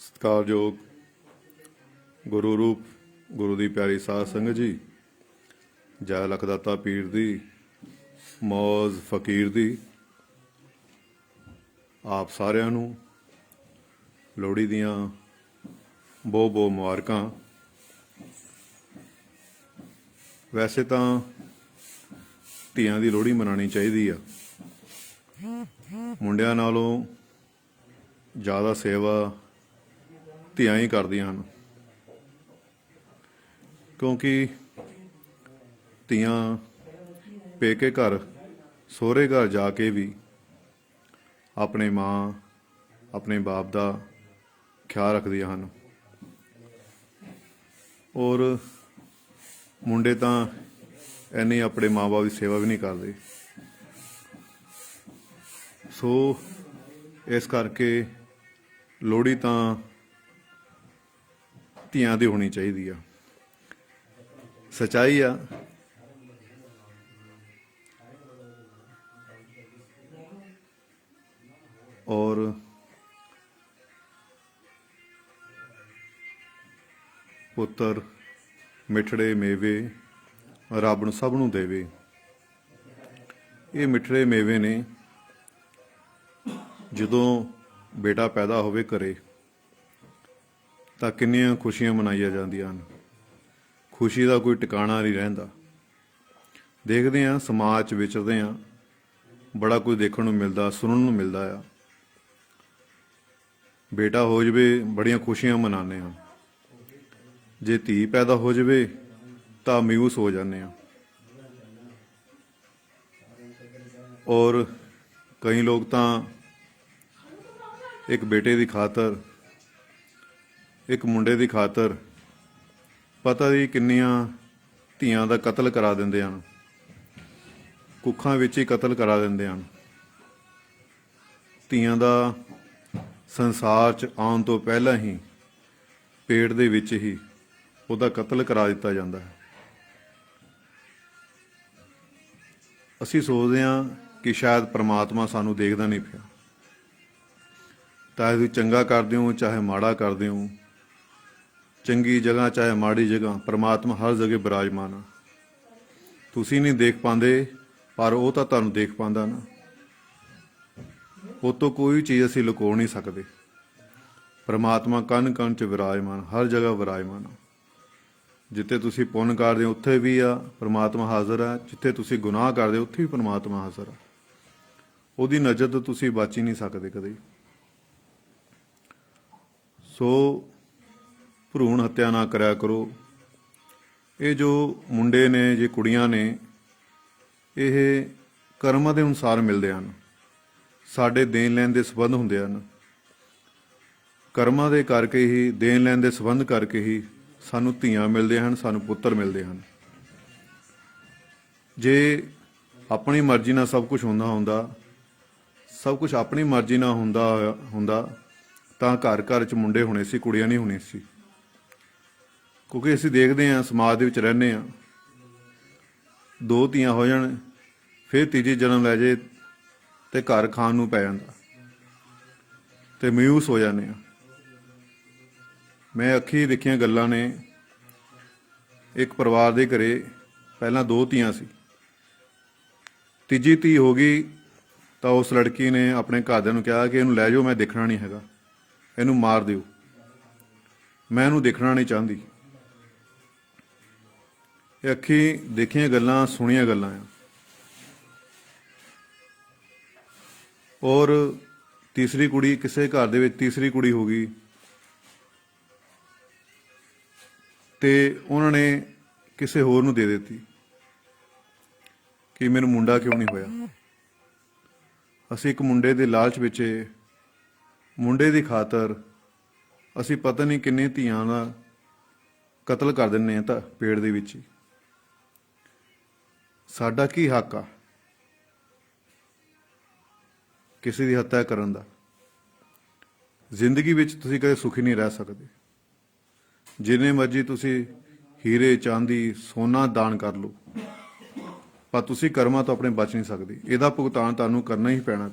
ਸਤਿਕਾਰਯੋਗ ਗੁਰੂ ਰੂਪ ਗੁਰੂ ਦੀ ਪਿਆਰੀ ਸਾਧ ਸੰਗਤ ਜੀ, ਜੈ ਲਖਦਾਤਾ ਪੀਰ ਦੀ, ਮੌਜ ਫਕੀਰ ਦੀ। ਆਪ ਸਾਰਿਆਂ ਨੂੰ ਲੋਹੜੀ ਦੀਆਂ ਬਹੁਤ ਬਹੁਤ ਮੁਬਾਰਕਾਂ। ਵੈਸੇ ਤਾਂ ਧੀਆਂ ਦੀ ਲੋਹੜੀ ਮਨਾਉਣੀ ਚਾਹੀਦੀ ਆ। ਮੁੰਡਿਆਂ ਨਾਲੋਂ ਜ਼ਿਆਦਾ ਸੇਵਾ ਧੀਆਂ ਹੀ ਕਰਦੀਆਂ ਹਨ, ਕਿਉਂਕਿ ਧੀਆਂ ਪੇਕੇ ਘਰ ਸਹੁਰੇ ਘਰ ਜਾ ਕੇ ਵੀ ਆਪਣੇ ਮਾਂ ਆਪਣੇ ਬਾਪ ਦਾ ਖਿਆਲ ਰੱਖਦੀਆਂ ਹਨ। ਔਰ ਮੁੰਡੇ ਤਾਂ ਇੰਨੀ ਆਪਣੇ ਮਾਂ ਬਾਪ ਦੀ ਸੇਵਾ ਵੀ ਨਹੀਂ ਕਰਦੇ। ਸੋ ਇਸ ਕਰਕੇ ਲੋਹੜੀ ਤਾਂ ਧੀਆਂ ਦੀ ਹੋਣੀ ਚਾਹੀਦੀ ਆ। ਸੱਚਾਈ ਆ। ਔਰ ਪੁੱਤਰ ਮਿੱਠੜੇ ਮੇਵੇ ਰੱਬ ਨੂੰ ਸਭ ਨੂੰ ਦੇਵੇ। ਇਹ ਮਿੱਠੜੇ ਮੇਵੇ ਨੇ। ਜਦੋਂ ਬੇਟਾ ਪੈਦਾ ਹੋਵੇ ਘਰੇ ਤਾਂ ਕਿੰਨੀਆਂ ਖੁਸ਼ੀਆਂ ਮਨਾਈਆਂ ਜਾਂਦੀਆਂ ਹਨ। ਖੁਸ਼ੀ ਦਾ ਕੋਈ ਟਿਕਾਣਾ ਨਹੀਂ ਰਹਿੰਦਾ। ਦੇਖਦੇ ਹਾਂ, ਸਮਾਜ 'ਚ ਵਿਚਰਦੇ ਹਾਂ, ਬੜਾ ਕੁਝ ਦੇਖਣ ਨੂੰ ਮਿਲਦਾ, ਸੁਣਨ ਨੂੰ ਮਿਲਦਾ ਆ। ਬੇਟਾ ਹੋ ਜਾਵੇ ਬੜੀਆਂ ਖੁਸ਼ੀਆਂ ਮਨਾਉਂਦੇ ਹਾਂ, ਜੇ ਧੀ ਪੈਦਾ ਹੋ ਜਾਵੇ ਤਾਂ ਮਾਯੂਸ ਹੋ ਜਾਂਦੇ ਹਾਂ। ਔਰ ਕਈ ਲੋਕ ਤਾਂ ਇੱਕ ਬੇਟੇ ਦੀ ਖਾਤਰ, ਇੱਕ ਮੁੰਡੇ ਦੀ ਖਾਤਰ ਪਤਾ ਨਹੀਂ ਕਿੰਨੀਆਂ ਧੀਆਂ ਦਾ ਕਤਲ ਕਰਾ ਦਿੰਦੇ ਹਨ। ਕੁੱਖਾਂ ਵਿੱਚ ਹੀ ਕਤਲ ਕਰਾ ਦਿੰਦੇ ਹਨ। ਧੀਆਂ ਦਾ ਸੰਸਾਰ 'ਚ ਆਉਣ ਤੋਂ ਪਹਿਲਾਂ ਹੀ ਪੇਟ ਦੇ ਵਿੱਚ ਹੀ ਉਹਦਾ ਕਤਲ ਕਰਾ ਦਿੱਤਾ ਜਾਂਦਾ ਹੈ। ਅਸੀਂ ਸੋਚਦੇ ਹਾਂ ਕਿ ਸ਼ਾਇਦ ਪਰਮਾਤਮਾ ਸਾਨੂੰ ਦੇਖਦਾ ਨਹੀਂ ਪਿਆ। ਤਾਂ ਤੁਸੀਂ ਚੰਗਾ ਕਰਦੇ ਹੋ ਚਾਹੇ ਮਾੜਾ ਕਰਦੇ ਹੋ, ਚੰਗੀ ਜਗ੍ਹਾ ਚਾਹੇ ਮਾੜੀ ਜਗ੍ਹਾ, ਪਰਮਾਤਮਾ ਹਰ ਜਗ੍ਹਾ ਬਿਰਾਜਮਾਨ ਆ। ਤੁਸੀਂ ਨਹੀਂ ਦੇਖ ਪਾਉਂਦੇ, ਪਰ ਉਹ ਤਾਂ ਤੁਹਾਨੂੰ ਦੇਖ ਪਾਉਂਦਾ ਨਾ। ਉਹ ਤੋਂ ਕੋਈ ਚੀਜ਼ ਅਸੀਂ ਲੁਕੋ ਨਹੀਂ ਸਕਦੇ। ਪਰਮਾਤਮਾ ਕਣ ਕਣ 'ਚ ਵਿਰਾਜਮਾਨ, ਹਰ ਜਗ੍ਹਾ ਵਿਰਾਜਮਾਨ ਆ। ਜਿੱਥੇ ਤੁਸੀਂ ਪੁੰਨ ਕਰਦੇ ਹੋ ਉੱਥੇ ਵੀ ਆ ਪਰਮਾਤਮਾ ਹਾਜ਼ਰ ਆ, ਜਿੱਥੇ ਤੁਸੀਂ ਗੁਨਾਹ ਕਰਦੇ ਹੋ ਉੱਥੇ ਵੀ ਪਰਮਾਤਮਾ ਹਾਜ਼ਰ ਆ। ਉਹਦੀ ਨਜ਼ਰ ਤੋਂ ਤੁਸੀਂ ਬਚ ਹੀ ਨਹੀਂ ਸਕਦੇ ਕਦੇ। ਸੋ ਭਰੂਣ ਹੱਤਿਆ ਨਾ ਕਰਿਆ ਕਰੋ। ਇਹ ਜੋ ਮੁੰਡੇ ਨੇ, ਜੇ ਕੁੜੀਆਂ ਨੇ, ਇਹ ਕਰਮਾਂ ਦੇ ਅਨੁਸਾਰ ਮਿਲਦੇ ਹਨ। ਸਾਡੇ ਦੇਣ ਲੈਣ ਦੇ ਸੰਬੰਧ ਹੁੰਦੇ ਹਨ। ਕਰਮਾਂ ਦੇ ਕਰਕੇ ਹੀ, ਦੇਣ ਲੈਣ ਦੇ ਸੰਬੰਧ ਕਰਕੇ ਹੀ ਸਾਨੂੰ ਧੀਆਂ ਮਿਲਦੇ ਹਨ, ਸਾਨੂੰ ਪੁੱਤਰ ਮਿਲਦੇ ਹਨ। ਜੇ ਆਪਣੀ ਮਰਜ਼ੀ ਨਾਲ ਸਭ ਕੁਝ ਹੁੰਦਾ, ਸਭ ਕੁਝ ਆਪਣੀ ਮਰਜ਼ੀ ਨਾਲ ਹੁੰਦਾ ਤਾਂ ਘਰ ਘਰ 'ਚ ਮੁੰਡੇ ਹੋਣੇ ਸੀ, ਕੁੜੀਆਂ ਨਹੀਂ ਹੋਣੀ ਸੀ। ਕਿਉਂਕਿ ਅਸੀਂ ਦੇਖਦੇ ਹਾਂ, ਸਮਾਜ ਦੇ ਵਿੱਚ ਰਹਿੰਦੇ ਹਾਂ, ਦੋ ਧੀਆਂ ਹੋ ਜਾਣ ਫਿਰ ਤੀਜੀ ਜਨਮ ਲੈ ਜੇ ਤੇ ਘਰ ਖਾਣ ਨੂੰ ਪੈ ਜਾਂਦਾ ਤੇ ਮਾਯੂਸ ਹੋ ਜਾਂਦੇ ਹਾਂ। ਮੈਂ ਅੱਖੀਂ ਦੇਖੀਆਂ ਗੱਲਾਂ ਨੇ। ਇੱਕ ਪਰਿਵਾਰ ਦੇ ਘਰੇ ਪਹਿਲਾਂ ਦੋ ਧੀਆਂ ਸੀ। ਤੀਜੀ ਧੀ ਹੋ ਗਈ ਤਾਂ ਉਸ ਲੜਕੀ ਨੇ ਆਪਣੇ ਘਰਦਿਆਂ ਨੂੰ ਕਿਹਾ ਕਿ ਇਹਨੂੰ ਲੈ ਜਾਓ, ਮੈਂ ਦੇਖਣਾ ਨਹੀਂ ਹੈਗਾ, ਇਹਨੂੰ ਮਾਰ ਦਿਓ, ਮੈਂ ਇਹਨੂੰ ਦੇਖਣਾ ਨਹੀਂ ਚਾਹੁੰਦੀ। ਇਹ ਅੱਖੀਂ ਦੇਖੀਆਂ ਗੱਲਾਂ, ਸੁਣੀਆਂ ਗੱਲਾਂ ਆ। ਔਰ ਤੀਸਰੀ ਕੁੜੀ, ਕਿਸੇ ਘਰ ਦੇ ਵਿੱਚ ਤੀਸਰੀ ਕੁੜੀ ਹੋ ਗਈ ਤੇ ਉਹਨਾਂ ਨੇ ਕਿਸੇ ਹੋਰ ਨੂੰ ਦੇ ਦਿੱਤੀ ਕਿ ਮੈਨੂੰ ਮੁੰਡਾ ਕਿਉਂ ਨਹੀਂ ਹੋਇਆ। ਅਸੀਂ ਇੱਕ ਮੁੰਡੇ ਦੇ ਲਾਲਚ ਵਿੱਚ, ਮੁੰਡੇ ਦੀ ਖਾਤਰ ਅਸੀਂ ਪਤਾ ਨਹੀਂ ਕਿੰਨੇ ਧੀਆਂ ਦਾ ਕਤਲ ਕਰ ਦਿੰਦੇ ਹਾਂ ਤਾਂ ਪੇਟ ਦੇ ਵਿੱਚ ਹੀ। ਸਾਡਾ ਕੀ ਹੱਕ ਆ ਕਿਸੇ ਦੀ ਹੱਤਿਆ ਕਰਨ ਦਾ? ਜ਼ਿੰਦਗੀ ਵਿੱਚ ਤੁਸੀਂ ਕਦੇ ਸੁਖੀ ਨਹੀਂ ਰਹਿ ਸਕਦੇ। ਜਿੰਨੇ ਮਰਜ਼ੀ ਤੁਸੀਂ ਹੀਰੇ ਚਾਂਦੀ ਸੋਨਾ ਦਾਨ ਕਰ ਲਓ, ਪਰ ਤੁਸੀਂ ਕਰਮਾਂ ਤੋਂ ਆਪਣੇ ਬਚ ਨਹੀਂ ਸਕਦੇ। ਇਹਦਾ ਭੁਗਤਾਨ ਤੁਹਾਨੂੰ ਕਰਨਾ ਹੀ ਪੈਣਾ।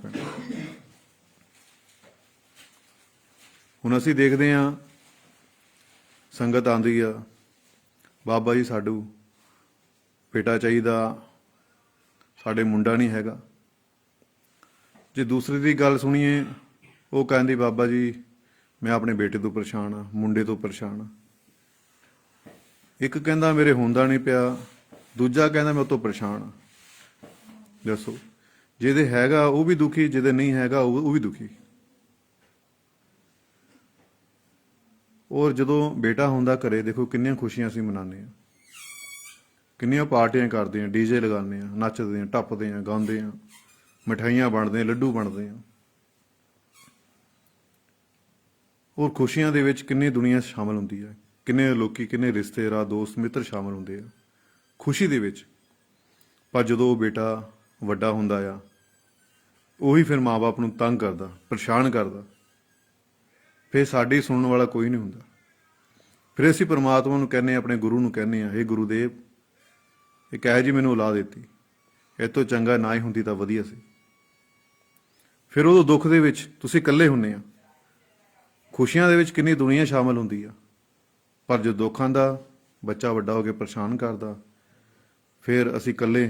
ਹੁਣ ਅਸੀਂ ਦੇਖਦੇ ਹਾਂ ਸੰਗਤ ਆਉਂਦੀ ਆ, ਬਾਬਾ ਜੀ ਸਾਡੂ ਬੇਟਾ ਚਾਹੀਦਾ, ਸਾਡੇ ਮੁੰਡਾ ਨਹੀਂ ਹੈਗਾ। ਜੇ ਦੂਸਰੇ ਦੀ ਗੱਲ ਸੁਣੀਏ, ਉਹ ਕਹਿੰਦੀ ਬਾਬਾ ਜੀ ਮੈਂ ਆਪਣੇ ਬੇਟੇ ਤੋਂ ਪਰੇਸ਼ਾਨ ਆ, ਮੁੰਡੇ ਤੋਂ ਪਰੇਸ਼ਾਨ ਆ। ਇੱਕ ਕਹਿੰਦਾ ਮੇਰੇ ਹੁੰਦਾ ਨਹੀਂ ਪਿਆ, ਦੂਜਾ ਕਹਿੰਦਾ ਮੈਂ ਉਹ ਤੋਂ ਪਰੇਸ਼ਾਨ ਆ। ਦੱਸੋ, ਜਿਹਦੇ ਹੈਗਾ ਉਹ ਵੀ ਦੁਖੀ, ਜਿਹਦੇ ਨਹੀਂ ਹੈਗਾ ਉਹ ਵੀ ਦੁਖੀ। ਔਰ ਜਦੋਂ ਬੇਟਾ ਹੁੰਦਾ ਘਰੇ, ਦੇਖੋ ਕਿੰਨੀਆਂ ਖੁਸ਼ੀਆਂ ਅਸੀਂ ਮਨਾਉਂਦੇ ਹਾਂ, ਕਿੰਨੀਆਂ ਪਾਰਟੀਆਂ ਕਰਦੇ ਹਾਂ, ਡੀਜੇ ਲਗਾਉਂਦੇ ਹਾਂ, ਨੱਚਦੇ ਹਾਂ, ਟੱਪਦੇ ਹਾਂ, ਗਾਉਂਦੇ ਹਾਂ, ਮਿਠਾਈਆਂ ਵੰਡਦੇ ਹਾਂ, ਲੱਡੂ ਵੰਡਦੇ ਹਾਂ। ਔਰ ਖੁਸ਼ੀਆਂ ਦੇ ਵਿੱਚ ਕਿੰਨੀ ਦੁਨੀਆ ਸ਼ਾਮਲ ਹੁੰਦੀ ਹੈ, ਕਿੰਨੇ ਲੋਕੀ, ਕਿੰਨੇ ਰਿਸ਼ਤੇਦਾਰ, ਦੋਸਤ ਮਿੱਤਰ ਸ਼ਾਮਲ ਹੁੰਦੇ ਆ ਖੁਸ਼ੀ ਦੇ ਵਿੱਚ। ਪਰ ਜਦੋਂ ਉਹ ਬੇਟਾ ਵੱਡਾ ਹੁੰਦਾ ਆ, ਉਹੀ ਫਿਰ ਮਾਂ-ਬਾਪ ਨੂੰ ਤੰਗ ਕਰਦਾ, ਪਰੇਸ਼ਾਨ ਕਰਦਾ, ਫਿਰ ਸਾਡੀ ਸੁਣਨ ਵਾਲਾ ਕੋਈ ਨਹੀਂ ਹੁੰਦਾ। ਫਿਰ ਅਸੀਂ ਪਰਮਾਤਮਾ ਨੂੰ ਕਹਿੰਦੇ ਹਾਂ, ਆਪਣੇ ਗੁਰੂ ਨੂੰ ਕਹਿੰਦੇ ਹਾਂ, ਇਹ ਗੁਰੂਦੇਵ ਇੱਕ ਇਹੋ ਜਿਹੀ ਮੈਨੂੰ ਔਲਾਦ ਦਿੱਤੀ, ਇਹ ਤੋਂ ਚੰਗਾ ਨਾ ਹੀ ਹੁੰਦੀ ਤਾਂ ਵਧੀਆ ਸੀ। ਫਿਰ ਉਦੋਂ ਦੁੱਖ ਦੇ ਵਿੱਚ ਤੁਸੀਂ ਇਕੱਲੇ ਹੁੰਦੇ ਆ, ਖੁਸ਼ੀਆਂ ਦੇ ਵਿੱਚ ਕਿੰਨੀ ਦੁਨੀਆ ਸ਼ਾਮਲ ਹੁੰਦੀ ਆ, ਪਰ ਜੋ ਦੁੱਖ ਆਉਂਦਾ, ਬੱਚਾ ਵੱਡਾ ਹੋ ਕੇ ਪਰੇਸ਼ਾਨ ਕਰਦਾ, ਫਿਰ ਅਸੀਂ ਇਕੱਲੇ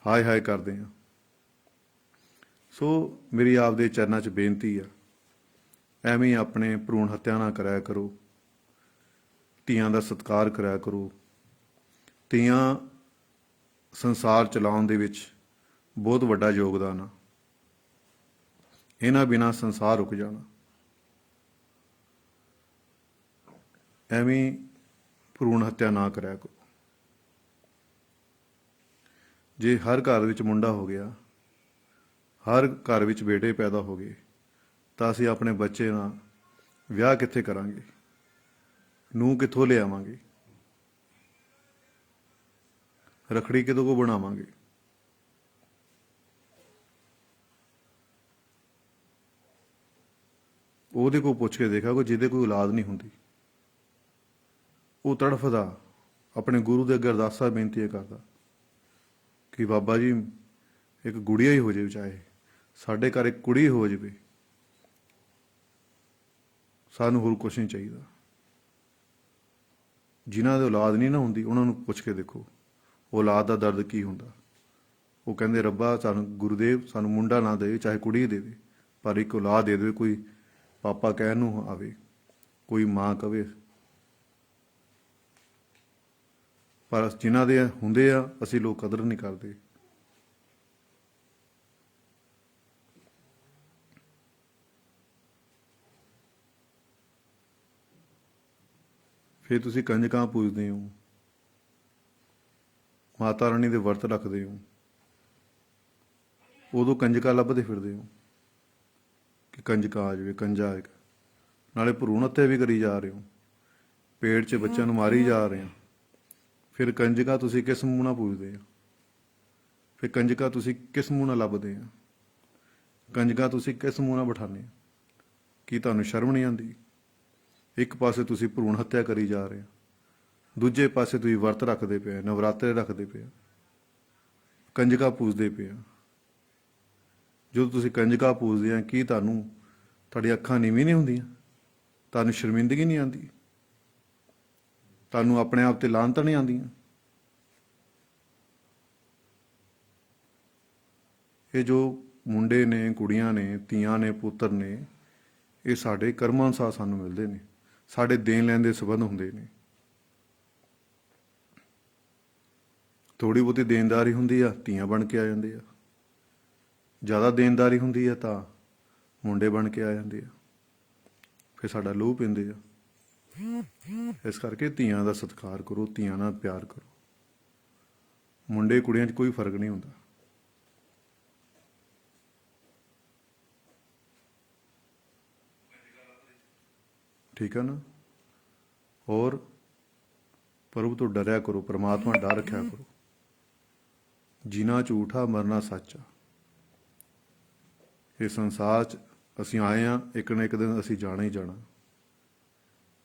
ਹਾਏ ਹਾਏ ਕਰਦੇ ਹਾਂ। ਸੋ ਮੇਰੀ ਆਪਦੇ ਚਰਨਾਂ 'ਚ ਬੇਨਤੀ ਆ, ਐਵੇਂ ਹੀ ਆਪਣੇ ਭਰੂਣ ਹੱਤਿਆ ਨਾ ਕਰਿਆ ਕਰੋ, ਧੀਆਂ ਦਾ ਸਤਿਕਾਰ ਕਰਿਆ ਕਰੋ। ਧੀਆਂ ਸੰਸਾਰ ਚਲਾਉਣ ਦੇ ਵਿੱਚ ਬਹੁਤ ਵੱਡਾ ਯੋਗਦਾਨ ਆ, ਇਹਨਾਂ ਬਿਨਾਂ ਸੰਸਾਰ ਰੁਕ ਜਾਣਾ। ਐਵੇਂ ਭਰੂਣ ਹੱਤਿਆ ਨਾ ਕਰਿਆ ਕਰੋ। ਜੇ ਹਰ ਘਰ ਵਿੱਚ ਮੁੰਡਾ ਹੋ ਗਿਆ, ਹਰ ਘਰ ਵਿੱਚ ਬੇਟੇ ਪੈਦਾ ਹੋ ਗਏ, ਤਾਂ ਅਸੀਂ ਆਪਣੇ ਬੱਚੇ ਨਾਲ ਵਿਆਹ ਕਿੱਥੇ ਕਰਾਂਗੇ, ਨੂੰਹ ਕਿੱਥੋਂ ਲਿਆਵਾਂਗੇ, ਰੱਖੜੀ ਕਿਦੋਂ ਕੋ ਬਣਾਵਾਂਗੇ। ਉਹਦੇ ਕੋਲ ਪੁੱਛ ਕੇ ਦੇਖਾ, ਕੋਈ ਜਿਹਦੇ ਕੋਈ ਔਲਾਦ ਨਹੀਂ ਹੁੰਦੀ, ਉਹ ਤੜਫਦਾ, ਆਪਣੇ ਗੁਰੂ ਦੇ ਅੱਗੇ ਅਰਦਾਸਾਂ ਬੇਨਤੀਆਂ ਕਰਦਾ ਕਿ ਬਾਬਾ ਜੀ ਇੱਕ ਗੁੜੀਆ ਹੀ ਹੋ ਜਾਵੇ, ਚਾਹੇ ਸਾਡੇ ਘਰ ਇੱਕ ਕੁੜੀ ਹੋ ਜਾਵੇ, ਸਾਨੂੰ ਹੋਰ ਕੁਛ ਨਹੀਂ ਚਾਹੀਦਾ। ਜਿਨ੍ਹਾਂ ਦੇ ਔਲਾਦ ਨਹੀਂ ਨਾ ਹੁੰਦੀ, ਉਹਨਾਂ ਨੂੰ ਪੁੱਛ ਕੇ ਦੇਖੋ ਔਲਾਦ ਦਾ ਦਰਦ ਕੀ ਹੁੰਦਾ। ਉਹ ਕਹਿੰਦੇ ਰੱਬਾ ਸਾਨੂੰ ਗੁਰੂਦੇਵ ਸਾਨੂੰ ਮੁੰਡਾ ਨਾ ਦੇਵੇ, ਚਾਹੇ ਕੁੜੀ ਦੇਵੇ, ਪਰ ਇੱਕ ਔਲਾਦ ਦੇ ਦੇਵੇ, ਕੋਈ ਪਾਪਾ ਕਹਿਣ ਨੂੰ ਆਵੇ, ਕੋਈ ਮਾਂ ਕਵੇ। ਪਰ ਜਿਨ੍ਹਾਂ ਦੇ ਹੁੰਦੇ ਆ, ਅਸੀਂ ਲੋਕ ਕਦਰ ਨਹੀਂ ਕਰਦੇ। ਫਿਰ ਤੁਸੀਂ ਕੰਜਕਾਂ ਪੂਜਦੇ ਹੋ, ਮਾਤਾ ਰਾਣੀ ਦੇ ਵਰਤ ਰੱਖਦੇ ਹੋ, ਉਦੋਂ ਕੰਜਕਾਂ ਲੱਭਦੇ ਫਿਰਦੇ ਹੋ ਕਿ ਕੰਜਕਾਂ ਆ ਜਾਵੇ, ਕੰਜਾ ਆਏਗਾ। ਨਾਲੇ ਭਰੂਣ ਹੱਤਿਆ ਵੀ ਕਰੀ ਜਾ ਰਹੇ ਹੋ, ਪੇਟ 'ਚ ਬੱਚਿਆਂ ਨੂੰ ਮਾਰੀ ਜਾ ਰਹੇ ਹੋ। ਫਿਰ ਕੰਜਕਾਂ ਤੁਸੀਂ ਕਿਸ ਮੂੰਹ ਨਾਲ ਪੂਜਦੇ ਆ? ਫਿਰ ਕੰਜਕਾਂ ਤੁਸੀਂ ਕਿਸ ਮੂੰਹ ਨਾਲ ਲੱਭਦੇ ਆ? ਕੰਜਕਾਂ ਤੁਸੀਂ ਕਿਸ ਮੂੰਹ ਨਾਲ ਬਿਠਾਉਂਦੇ ਆ? ਕੀ ਤੁਹਾਨੂੰ ਸ਼ਰਮ ਨਹੀਂ ਆਉਂਦੀ? ਇੱਕ ਪਾਸੇ ਤੁਸੀਂ ਭਰੂਣ ਹੱਤਿਆ ਕਰੀ ਜਾ ਰਹੇ ਹੋ, ਦੂਜੇ ਪਾਸੇ ਤੁਸੀਂ ਵਰਤ ਰੱਖਦੇ ਪਏ, ਨਵਰਾਤਰੇ ਰੱਖਦੇ ਪਏ, ਕੰਜਕਾਂ ਪੂਜਦੇ ਪਏ। ਜਦੋਂ ਤੁਸੀਂ ਕੰਜਕਾਂ ਪੂਜਦੇ ਆ, ਕੀ ਤੁਹਾਡੀਆਂ ਅੱਖਾਂ ਨੀਵੀਂ ਨਹੀਂ ਹੁੰਦੀਆਂ? ਤੁਹਾਨੂੰ ਸ਼ਰਮਿੰਦਗੀ ਨਹੀਂ ਆਉਂਦੀ? ਤੁਹਾਨੂੰ ਆਪਣੇ ਆਪ ਤੇ ਲਾਹਨਤਾਂ ਨਹੀਂ ਆਉਂਦੀਆਂ? ਇਹ ਜੋ ਮੁੰਡੇ ਨੇ, ਕੁੜੀਆਂ ਨੇ, ਧੀਆਂ ਨੇ, ਪੁੱਤਰ ਨੇ, ਇਹ ਸਾਡੇ ਕਰਮਾਂ ਅਨੁਸਾਰ ਸਾਨੂੰ ਮਿਲਦੇ ਨੇ, ਸਾਡੇ ਦੇਣ ਲੈਣ ਦੇ ਸੰਬੰਧ ਹੁੰਦੇ ਨੇ। ਥੋੜ੍ਹੀ ਬਹੁਤੀ ਦੇਣਦਾਰੀ ਹੁੰਦੀ ਆ, ਧੀਆਂ ਬਣ ਕੇ ਆ ਜਾਂਦੇ ਆ। ਜ਼ਿਆਦਾ ਦੇਣਦਾਰੀ ਹੁੰਦੀ ਆ ਤਾਂ ਮੁੰਡੇ ਬਣ ਕੇ ਆ ਜਾਂਦੇ ਆ, ਫਿਰ ਸਾਡਾ ਲਹੂ ਪੀਂਦੇ ਆ। ਇਸ ਕਰਕੇ ਧੀਆਂ ਦਾ ਸਤਿਕਾਰ ਕਰੋ, ਧੀਆਂ ਨਾਲ ਪਿਆਰ ਕਰੋ। ਮੁੰਡੇ ਕੁੜੀਆਂ 'ਚ ਕੋਈ ਫਰਕ ਨਹੀਂ ਹੁੰਦਾ। ਠੀਕ ਹੈ ਨਾ? ਹੋਰ ਪ੍ਰਭੂ ਤੋਂ ਡਰਿਆ ਕਰੋ, ਪਰਮਾਤਮਾ ਡਰ ਰੱਖਿਆ ਕਰੋ। ਜੀਣਾ ਝੂਠਾ, ਮਰਨਾ ਸੱਚ ਆ। ਇਹ ਸੰਸਾਰ 'ਚ ਅਸੀਂ ਆਏ ਹਾਂ, ਇੱਕ ਨਾ ਇੱਕ ਦਿਨ ਅਸੀਂ ਜਾਣਾ ਹੀ ਜਾਣਾ।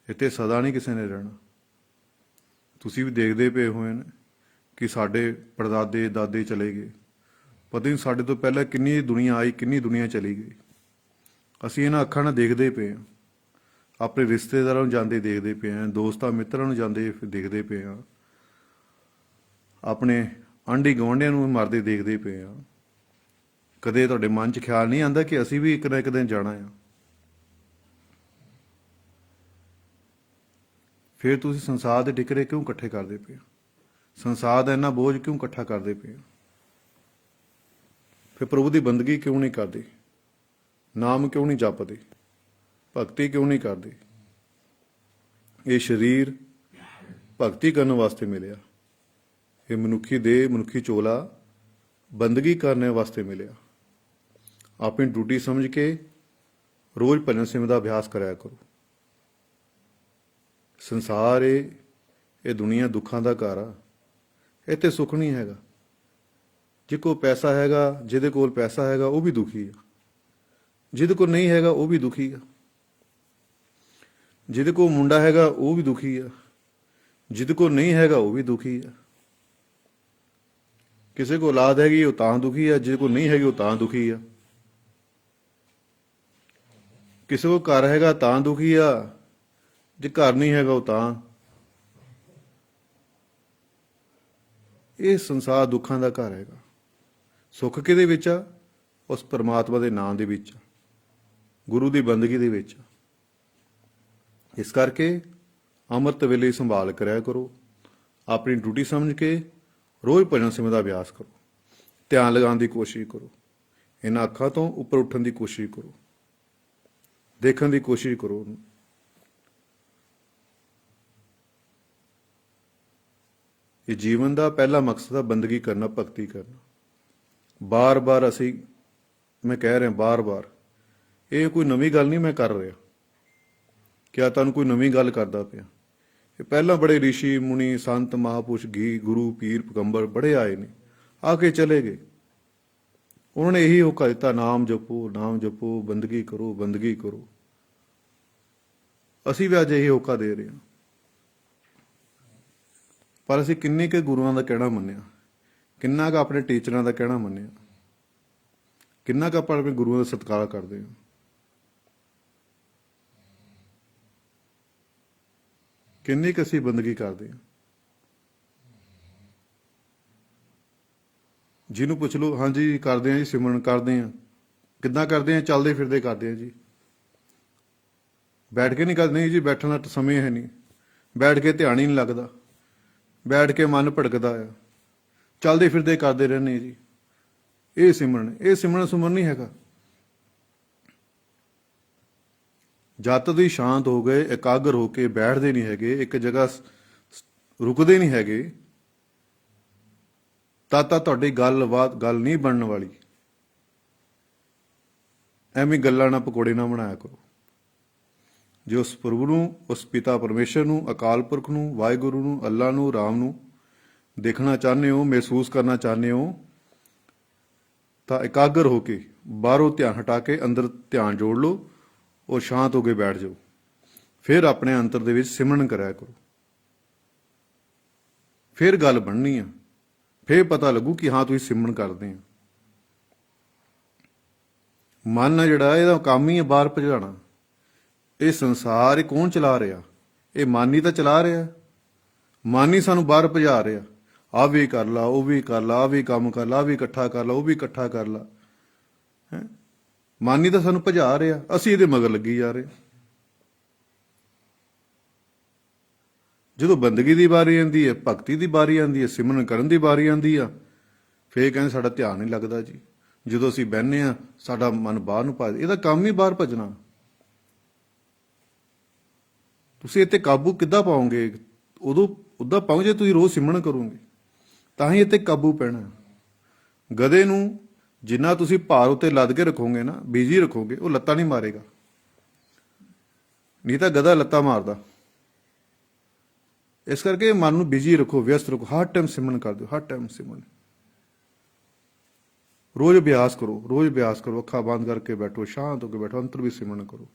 ਇੱਥੇ ਸਦਾ ਨਹੀਂ ਕਿਸੇ ਨੇ ਰਹਿਣਾ। ਤੁਸੀਂ ਵੀ ਦੇਖਦੇ ਪਏ ਹੋਏ ਨੇ ਕਿ ਸਾਡੇ ਪੜਦਾਦੇ ਦਾਦੇ ਚਲੇ ਗਏ, ਪਤਾ ਨਹੀਂ ਸਾਡੇ ਤੋਂ ਪਹਿਲਾਂ ਕਿੰਨੀ ਦੁਨੀਆ ਆਈ, ਕਿੰਨੀ ਦੁਨੀਆ ਚਲੀ ਗਈ। ਅਸੀਂ ਇਹਨਾਂ ਅੱਖਾਂ ਨਾਲ ਦੇਖਦੇ ਪਏ ਹਾਂ। ਆਪਣੇ ਰਿਸ਼ਤੇਦਾਰਾਂ ਨੂੰ ਜਾਂਦੇ ਦੇਖਦੇ ਪਏ ਹਾਂ, ਦੋਸਤਾਂ ਮਿੱਤਰਾਂ ਨੂੰ ਜਾਂਦੇ ਦੇਖਦੇ ਪਏ ਹਾਂ, ਆਪਣੇ ਆਂਢੀ ਗੁਆਂਢੀਆਂ ਨੂੰ ਮਰਦੇ ਦੇਖਦੇ ਪਏ ਹਾਂ। ਕਦੇ ਤੁਹਾਡੇ ਮਨ 'ਚ ਖਿਆਲ ਨਹੀਂ ਆਉਂਦਾ ਕਿ ਅਸੀਂ ਵੀ ਇੱਕ ਨਾ ਇੱਕ ਦਿਨ ਜਾਣਾ ਆ? ਫਿਰ ਤੁਸੀਂ ਸੰਸਾਰ ਦੇ ਟਿਕਰੇ ਕਿਉਂ ਇਕੱਠੇ ਕਰਦੇ ਪਏ ਹੋ? ਸੰਸਾਰ ਦਾ ਇੰਨਾ ਬੋਝ ਕਿਉਂ ਇਕੱਠਾ ਕਰਦੇ ਪਏ ਹੋ? ਫਿਰ ਪ੍ਰਭੂ ਦੀ ਬੰਦਗੀ ਕਿਉਂ ਨਹੀਂ ਕਰਦੇ? ਨਾਮ ਕਿਉਂ ਨਹੀਂ ਜਪਦੇ? ਭਗਤੀ ਕਿਉਂ ਨਹੀਂ ਕਰਦੇ? ਇਹ ਸਰੀਰ ਭਗਤੀ ਕਰਨ ਵਾਸਤੇ ਮਿਲਿਆ, ਇਹ ਮਨੁੱਖੀ ਦੇਹ, ਮਨੁੱਖੀ ਚੋਲਾ ਬੰਦਗੀ ਕਰਨ ਵਾਸਤੇ ਮਿਲਿਆ। ਆਪਣੀ ਡਿਊਟੀ ਸਮਝ ਕੇ ਰੋਜ਼ ਭਜਨ ਸਿਮਰਨ ਦਾ ਅਭਿਆਸ ਕਰਿਆ ਕਰੋ। ਸੰਸਾਰ ਇਹ ਦੁਨੀਆ ਦੁੱਖਾਂ ਦਾ ਘਰ ਆ, ਇੱਥੇ ਸੁੱਖ ਨਹੀਂ ਹੈਗਾ। ਜਿਹਦੇ ਕੋਲ ਪੈਸਾ ਹੈਗਾ, ਜਿਹਦੇ ਕੋਲ ਪੈਸਾ ਹੈਗਾ ਉਹ ਵੀ ਦੁਖੀ ਆ, ਜਿਹਦੇ ਕੋਲ ਨਹੀਂ ਹੈਗਾ ਉਹ ਵੀ ਦੁਖੀ ਆ। ਜਿਹਦੇ ਕੋਲ ਮੁੰਡਾ ਹੈਗਾ ਉਹ ਵੀ ਦੁਖੀ ਆ, ਜਿਹਦੇ ਕੋਲ ਨਹੀਂ ਹੈਗਾ ਉਹ ਵੀ ਦੁਖੀ ਆ। ਕਿਸੇ ਕੋਲ ਔਲਾਦ ਹੈਗੀ ਉਹ ਤਾਂ ਦੁਖੀ ਆ, ਜਿਹਦੇ ਕੋਲ ਨਹੀਂ ਹੈਗੀ ਉਹ ਤਾਂ ਦੁਖੀ ਆ। ਕਿਸੇ ਕੋਲ ਘਰ ਹੈਗਾ ਤਾਂ ਦੁਖੀ ਆ, ਜੇ ਘਰ ਨਹੀਂ ਹੈਗਾ ਉਹ ਤਾਂ। ਇਹ ਸੰਸਾਰ ਦੁੱਖਾਂ ਦਾ ਘਰ ਹੈਗਾ। ਸੁੱਖ ਕਿਹਦੇ ਵਿੱਚ ਆ? ਉਸ ਪਰਮਾਤਮਾ ਦੇ ਨਾਮ ਦੇ ਵਿੱਚ, ਗੁਰੂ ਦੀ ਬੰਦਗੀ ਦੇ ਵਿੱਚ। ਇਸ ਕਰਕੇ ਅੰਮ੍ਰਿਤ ਵੇਲੇ ਸੰਭਾਲ ਕਰਿਆ ਕਰੋ, ਆਪਣੀ ਡਿਊਟੀ ਸਮਝ ਕੇ ਰੋਜ਼ ਭਜਨ ਸਿਮਰਨ ਦਾ ਅਭਿਆਸ ਕਰੋ, ਧਿਆਨ ਲਗਾਉਣ ਦੀ ਕੋਸ਼ਿਸ਼ ਕਰੋ, ਇਹਨਾਂ ਅੱਖਾਂ ਤੋਂ ਉੱਪਰ ਉੱਠਣ ਦੀ ਕੋਸ਼ਿਸ਼ ਕਰੋ, ਦੇਖਣ ਦੀ ਕੋਸ਼ਿਸ਼ ਕਰੋ। ਇਹ ਜੀਵਨ ਦਾ ਪਹਿਲਾ ਮਕਸਦ ਹੈ ਬੰਦਗੀ ਕਰਨਾ, ਭਗਤੀ ਕਰਨਾ। ਬਾਰ-ਬਾਰ ਮੈਂ ਕਹਿ ਰਿਹਾ ਬਾਰ-ਬਾਰ, ਇਹ ਕੋਈ ਨਵੀਂ ਗੱਲ ਨਹੀਂ ਮੈਂ ਕਰ ਰਿਹਾ, ਕਿਆ ਤੁਹਾਨੂੰ ਕੋਈ ਨਵੀਂ ਗੱਲ ਕਰਦਾ ਪਿਆ। ਇਹ ਪਹਿਲਾਂ ਬੜੇ ਰਿਸ਼ੀ ਮੁਨੀ ਸੰਤ ਮਹਾਂਪੁਰਸ਼ ਗੁਰੂ ਪੀਰ ਪੈਗੰਬਰ ਬੜੇ ਆਏ ਨੇ, ਆ ਕੇ ਚਲੇ ਗਏ। ਉਹਨਾਂ ਨੇ ਇਹੀ ਹੋਕਾ ਦਿੱਤਾ, ਨਾਮ ਜਪੋ, ਨਾਮ ਜਪੋ, ਬੰਦਗੀ ਕਰੋ, ਬੰਦਗੀ ਕਰੋ। ਅਸੀਂ ਵੀ ਅੱਜ ਇਹੀ ਹੋਕਾ ਦੇ ਰਹੇ ਹਾਂ, ਪਰ ਅਸੀਂ ਕਿੰਨੇ ਕੁ ਗੁਰੂਆਂ ਦਾ ਕਹਿਣਾ ਮੰਨਿਆ, ਕਿੰਨਾ ਕੁ ਆਪਣੇ ਟੀਚਰਾਂ ਦਾ ਕਹਿਣਾ ਮੰਨਿਆ, ਕਿੰਨਾ ਕੁ ਆਪਾਂ ਆਪਣੇ ਗੁਰੂਆਂ ਦਾ ਸਤਿਕਾਰ ਕਰਦੇ ਹਾਂ। ਕਿੰਨੀ ਕੁ ਅਸੀਂ ਬੰਦਗੀ ਕਰਦੇ ਹਾਂ। ਜਿਹਨੂੰ ਪੁੱਛ ਲਓ, ਹਾਂਜੀ ਕਰਦੇ ਹਾਂ ਜੀ, ਸਿਮਰਨ ਕਰਦੇ ਹਾਂ। ਕਿੱਦਾਂ ਕਰਦੇ ਹਾਂ? ਚੱਲਦੇ ਫਿਰਦੇ ਕਰਦੇ ਹਾਂ ਜੀ, ਬੈਠ ਕੇ ਨਹੀਂ ਕਰਦੇ। ਨਹੀਂ ਜੀ, ਬੈਠਣ ਦਾ ਸਮੇਂ ਹੈ ਨਹੀਂ, ਬੈਠ ਕੇ ਧਿਆਨ ਹੀ ਨਹੀਂ ਲੱਗਦਾ, ਬੈਠ ਕੇ ਮਨ ਭਟਕਦਾ ਆ, ਚੱਲਦੇ ਫਿਰਦੇ ਕਰਦੇ ਰਹਿੰਦੇ ਜੀ। ਇਹ ਸਿਮਰਨ ਸੁਮਰਨ ਨਹੀਂ ਹੈਗਾ। ਜਦ ਤੱਕ ਤੁਸੀਂ ਸ਼ਾਂਤ ਹੋ ਗਏ, ਇਕਾਗਰ ਹੋ ਕੇ ਬੈਠਦੇ ਨਹੀਂ ਹੈਗੇ, ਇੱਕ ਜਗ੍ਹਾ ਰੁਕਦੇ ਨਹੀਂ ਹੈਗੇ, ਤਦ ਤੱਕ ਤੁਹਾਡੀ ਗੱਲ ਨਹੀਂ ਬਣਨ ਵਾਲੀ। ਐਵੇਂ ਗੱਲਾਂ ਨਾ ਪਕੌੜੇ ਨਾ ਬਣਾਇਆ ਕਰੋ। ਜੇ ਉਸ ਪ੍ਰਭੂ ਨੂੰ, ਉਸ ਪਿਤਾ ਪਰਮੇਸ਼ਰ ਨੂੰ, ਅਕਾਲ ਪੁਰਖ ਨੂੰ, ਵਾਹਿਗੁਰੂ ਨੂੰ, ਅੱਲਾ ਨੂੰ, ਰਾਮ ਨੂੰ ਦੇਖਣਾ ਚਾਹੁੰਦੇ ਹੋ, ਮਹਿਸੂਸ ਕਰਨਾ ਚਾਹੁੰਦੇ ਹੋ, ਤਾਂ ਇਕਾਗਰ ਹੋ ਕੇ ਬਾਹਰੋਂ ਧਿਆਨ ਹਟਾ ਕੇ ਅੰਦਰ ਧਿਆਨ ਜੋੜ ਲਓ ਔਰ ਸ਼ਾਂਤ ਹੋ ਕੇ ਬੈਠ ਜਾਓ। ਫਿਰ ਆਪਣੇ ਅੰਤਰ ਦੇ ਵਿੱਚ ਸਿਮਰਨ ਕਰਿਆ ਕਰੋ। ਫਿਰ ਗੱਲ ਬਣਨੀ ਆ, ਫਿਰ ਪਤਾ ਲੱਗੂ ਕਿ ਹਾਂ ਤੁਸੀਂ ਸਿਮਰਨ ਕਰਦੇ ਆ। ਮਨ ਆ ਜਿਹੜਾ, ਇਹਦਾ ਕੰਮ ਹੀ ਹੈ ਬਾਹਰ ਭਜਾਣਾ। ਇਹ ਸੰਸਾਰ ਇਹ ਕੌਣ ਚਲਾ ਰਿਹਾ? ਇਹ ਮਨ ਹੀ ਤਾਂ ਚਲਾ ਰਿਹਾ। ਮਨ ਹੀ ਸਾਨੂੰ ਬਾਹਰ ਭਜਾ ਰਿਹਾ। ਆਹ ਵੀ ਕਰ ਲਾ, ਉਹ ਵੀ ਕਰ ਲਾ, ਆਹ ਵੀ ਕੰਮ ਕਰ ਲਾ, ਆਹ ਵੀ ਇਕੱਠਾ ਕਰ ਲਾ, ਉਹ ਵੀ ਇਕੱਠਾ ਕਰ ਲਾ। ਮਨ ਹੀ ਤਾਂ ਸਾਨੂੰ ਭਜਾ ਰਿਹਾ, ਅਸੀਂ ਇਹਦੇ ਮਗਰ ਲੱਗੀ ਜਾ ਰਹੇ। ਜਦੋਂ ਬੰਦਗੀ ਦੀ ਵਾਰੀ ਆਉਂਦੀ ਹੈ, ਭਗਤੀ ਦੀ ਵਾਰੀ ਆਉਂਦੀ ਹੈ, ਸਿਮਰਨ ਕਰਨ ਦੀ ਵਾਰੀ ਆਉਂਦੀ ਆ, ਫੇਰ ਕਹਿੰਦੇ ਸਾਡਾ ਧਿਆਨ ਨਹੀਂ ਲੱਗਦਾ ਜੀ। ਜਦੋਂ ਅਸੀਂ ਬਹਿੰਦੇ ਹਾਂ ਸਾਡਾ ਮਨ ਬਾਹਰ ਨੂੰ ਭੱਜਦਾ। ਇਹਦਾ ਕੰਮ ਹੀ ਬਾਹਰ ਭੱਜਣਾ। ਤੁਸੀਂ ਇੱਥੇ ਕਾਬੂ ਕਿੱਦਾਂ ਪਾਓਗੇ? ਉੱਦਾਂ ਪਾਓ ਜੇ ਤੁਸੀਂ ਰੋਜ਼ ਸਿਮਰਨ ਕਰੋਗੇ, ਤਾਂ ਹੀ ਇੱਥੇ ਕਾਬੂ ਪੈਣਾ। ਗਧੇ ਨੂੰ ਜਿੰਨਾ ਤੁਸੀਂ ਭਾਰ ਉੱਤੇ ਲੱਦ ਕੇ ਰੱਖੋਗੇ ਨਾ, ਬਿਜੀ ਰੱਖੋਗੇ, ਉਹ ਲੱਤਾਂ ਨਹੀਂ ਮਾਰੇਗਾ। ਨਹੀਂ ਤਾਂ ਗਧਾ ਲੱਤਾਂ ਮਾਰਦਾ। ਇਸ ਕਰਕੇ ਮਨ ਨੂੰ ਬਿਜੀ ਰੱਖੋ, ਵਿਅਸਤ ਰੱਖੋ, ਹਰ ਟਾਈਮ ਸਿਮਰਨ ਕਰ ਦਿਓ, ਹਰ ਟਾਈਮ ਸਿਮਰਨ। ਰੋਜ਼ ਅਭਿਆਸ ਕਰੋ, ਰੋਜ਼ ਅਭਿਆਸ ਕਰੋ। ਅੱਖਾਂ ਬੰਦ ਕਰਕੇ ਬੈਠੋ, ਸ਼ਾਂਤ ਹੋ ਕੇ ਬੈਠੋ, ਅੰਤਰ ਵੀ ਸਿਮਰਨ ਕਰੋ।